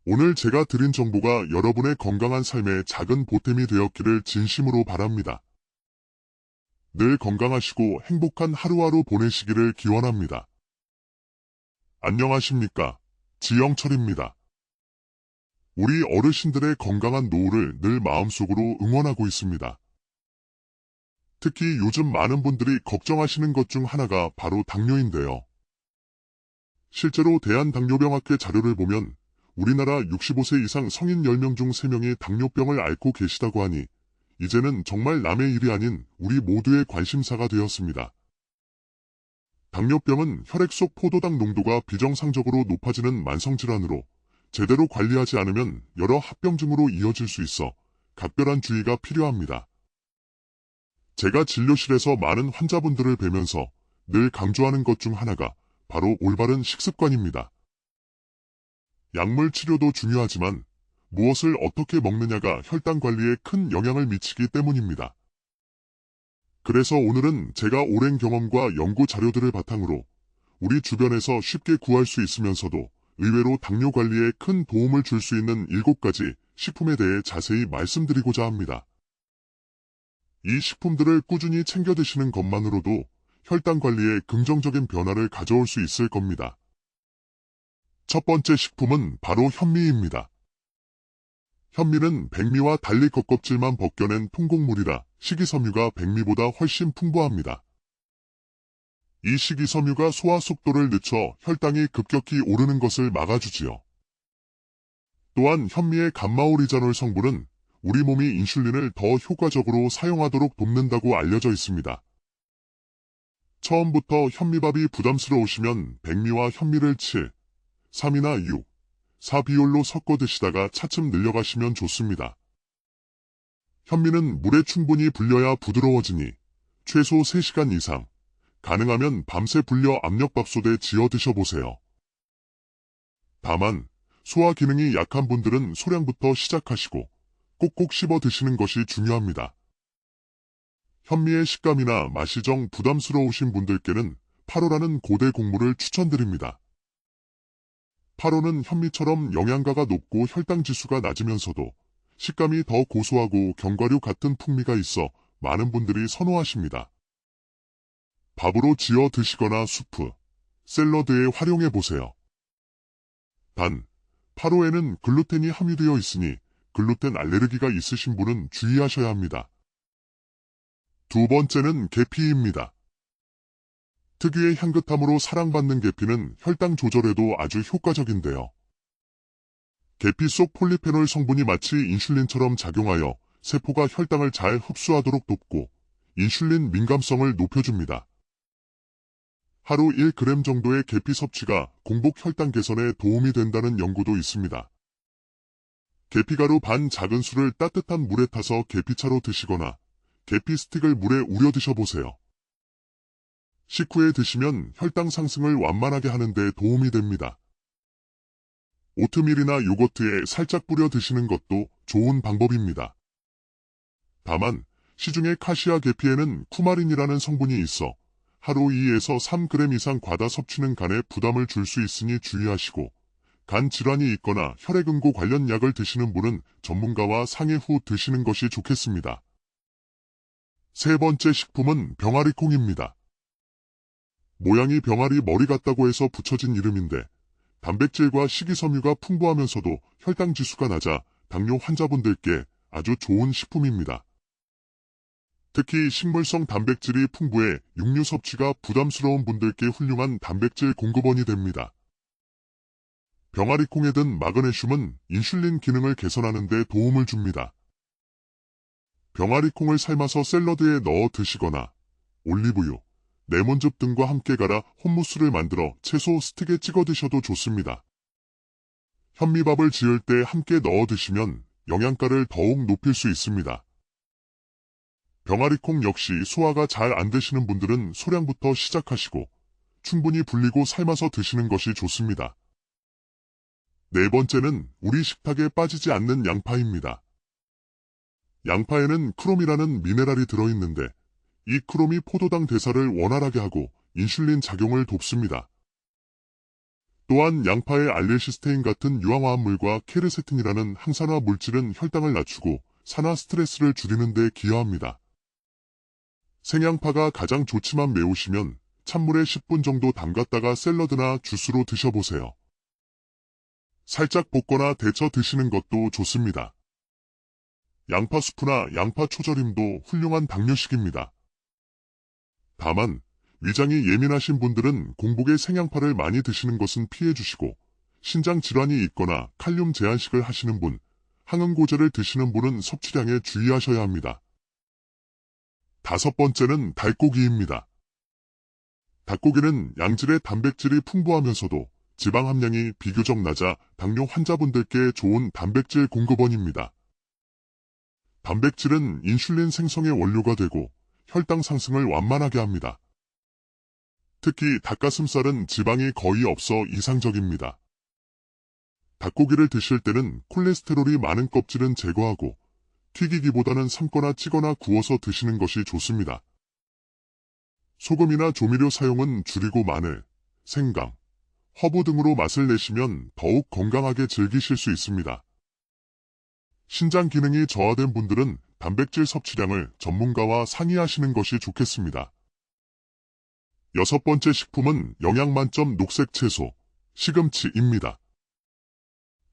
오늘 제가 드린 정보가 여러분의 건강한 삶에 작은 보탬이 되었기를 진심으로 바랍니다. 늘 건강하시고 행복한 하루하루 보내시기를 기원합니다. 안녕하십니까? 지영철입니다. 우리 어르신들의 건강한 노후를 늘 마음속으로 응원하고 있습니다. 특히 요즘 많은 분들이 걱정하시는 것 중 하나가 바로 당뇨인데요. 실제로 대한당뇨병학회 자료를 보면 우리나라 65세 이상 성인 10명 중 3명이 당뇨병을 앓고 계시다고 하니 이제는 정말 남의 일이 아닌 우리 모두의 관심사가 되었습니다. 당뇨병은 혈액 속 포도당 농도가 비정상적으로 높아지는 만성질환으로 제대로 관리하지 않으면 여러 합병증으로 이어질 수 있어 각별한 주의가 필요합니다. 제가 진료실에서 많은 환자분들을 뵈면서 늘 강조하는 것 중 하나가 바로 올바른 식습관입니다. 약물 치료도 중요하지만 무엇을 어떻게 먹느냐가 혈당 관리에 큰 영향을 미치기 때문입니다. 그래서 오늘은 제가 오랜 경험과 연구 자료들을 바탕으로 우리 주변에서 쉽게 구할 수 있으면서도 의외로 당뇨 관리에 큰 도움을 줄 수 있는 7가지 식품에 대해 자세히 말씀드리고자 합니다. 이 식품들을 꾸준히 챙겨 드시는 것만으로도 혈당 관리에 긍정적인 변화를 가져올 수 있을 겁니다. 첫 번째 식품은 바로 현미입니다. 현미는 백미와 달리 겉껍질만 벗겨낸 통곡물이라 식이섬유가 백미보다 훨씬 풍부합니다. 이 식이섬유가 소화 속도를 늦춰 혈당이 급격히 오르는 것을 막아주지요. 또한 현미의 감마오리자놀 성분은 우리 몸이 인슐린을 더 효과적으로 사용하도록 돕는다고 알려져 있습니다. 처음부터 현미밥이 부담스러우시면 백미와 현미를 7, 3이나 6, 4 비율로 섞어 드시다가 차츰 늘려가시면 좋습니다. 현미는 물에 충분히 불려야 부드러워지니 최소 3시간 이상, 가능하면 밤새 불려 압력밥솥에 지어 드셔보세요. 다만 소화 기능이 약한 분들은 소량부터 시작하시고 꼭꼭 씹어 드시는 것이 중요합니다. 현미의 식감이나 맛이 정 부담스러우신 분들께는 8호라는 고대 곡물을 추천드립니다. 8호는 현미처럼 영양가가 높고 혈당 지수가 낮으면서도 식감이 더 고소하고 견과류 같은 풍미가 있어 많은 분들이 선호하십니다. 밥으로 지어 드시거나 수프, 샐러드에 활용해 보세요. 단, 8호에는 글루텐이 함유되어 있으니 글루텐 알레르기가 있으신 분은 주의하셔야 합니다. 두 번째는 계피입니다. 특유의 향긋함으로 사랑받는 계피는 혈당 조절에도 아주 효과적인데요. 계피 속 폴리페놀 성분이 마치 인슐린처럼 작용하여 세포가 혈당을 잘 흡수하도록 돕고 인슐린 민감성을 높여줍니다. 하루 1g 정도의 계피 섭취가 공복 혈당 개선에 도움이 된다는 연구도 있습니다. 계피가루 반 작은술을 따뜻한 물에 타서 계피차로 드시거나 계피 스틱을 물에 우려 드셔보세요. 식후에 드시면 혈당 상승을 완만하게 하는 데 도움이 됩니다. 오트밀이나 요거트에 살짝 뿌려 드시는 것도 좋은 방법입니다. 다만 시중의 카시아 계피에는 쿠마린이라는 성분이 있어 하루 2에서 3g 이상 과다 섭취는 간에 부담을 줄 수 있으니 주의하시고 간 질환이 있거나 혈액응고 관련 약을 드시는 분은 전문가와 상의 후 드시는 것이 좋겠습니다. 세 번째 식품은 병아리콩입니다. 모양이 병아리 머리 같다고 해서 붙여진 이름인데 단백질과 식이섬유가 풍부하면서도 혈당 지수가 낮아 당뇨 환자분들께 아주 좋은 식품입니다. 특히 식물성 단백질이 풍부해 육류 섭취가 부담스러운 분들께 훌륭한 단백질 공급원이 됩니다. 병아리콩에 든 마그네슘은 인슐린 기능을 개선하는 데 도움을 줍니다. 병아리콩을 삶아서 샐러드에 넣어 드시거나 올리브유, 레몬즙 등과 함께 갈아 홈무스를 만들어 채소 스틱에 찍어 드셔도 좋습니다. 현미밥을 지을 때 함께 넣어 드시면 영양가를 더욱 높일 수 있습니다. 병아리콩 역시 소화가 잘 안 되시는 분들은 소량부터 시작하시고 충분히 불리고 삶아서 드시는 것이 좋습니다. 네 번째는 우리 식탁에 빠지지 않는 양파입니다. 양파에는 크롬이라는 미네랄이 들어있는데 이 크롬이 포도당 대사를 원활하게 하고 인슐린 작용을 돕습니다. 또한 양파의 알레시스테인 같은 유황화합물과 케르세틴이라는 항산화 물질은 혈당을 낮추고 산화 스트레스를 줄이는 데 기여합니다. 생양파가 가장 좋지만 매우시면 찬물에 10분 정도 담갔다가 샐러드나 주스로 드셔보세요. 살짝 볶거나 데쳐 드시는 것도 좋습니다. 양파 수프나 양파 초절임도 훌륭한 당뇨식입니다. 다만 위장이 예민하신 분들은 공복에 생양파를 많이 드시는 것은 피해주시고 신장 질환이 있거나 칼륨 제한식을 하시는 분, 항응고제를 드시는 분은 섭취량에 주의하셔야 합니다. 다섯 번째는 닭고기입니다. 닭고기는 양질의 단백질이 풍부하면서도 지방 함량이 비교적 낮아 당뇨 환자분들께 좋은 단백질 공급원입니다. 단백질은 인슐린 생성의 원료가 되고 혈당 상승을 완만하게 합니다. 특히 닭가슴살은 지방이 거의 없어 이상적입니다. 닭고기를 드실 때는 콜레스테롤이 많은 껍질은 제거하고 튀기기보다는 삶거나 찌거나 구워서 드시는 것이 좋습니다. 소금이나 조미료 사용은 줄이고 마늘, 생강, 허브 등으로 맛을 내시면 더욱 건강하게 즐기실 수 있습니다. 신장 기능이 저하된 분들은 단백질 섭취량을 전문가와 상의하시는 것이 좋겠습니다. 6번째 식품은 영양 만점 녹색 채소, 시금치입니다.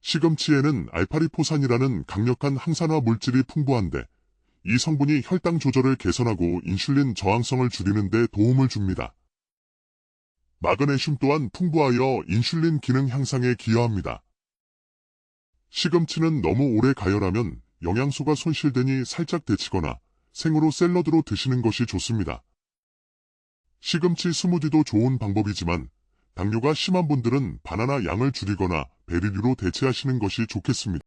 시금치에는 알파리포산이라는 강력한 항산화 물질이 풍부한데 이 성분이 혈당 조절을 개선하고 인슐린 저항성을 줄이는 데 도움을 줍니다. 마그네슘 또한 풍부하여 인슐린 기능 향상에 기여합니다. 시금치는 너무 오래 가열하면 영양소가 손실되니 살짝 데치거나 생으로 샐러드로 드시는 것이 좋습니다. 시금치 스무디도 좋은 방법이지만 당뇨가 심한 분들은 바나나 양을 줄이거나 베리류로 대체하시는 것이 좋겠습니다.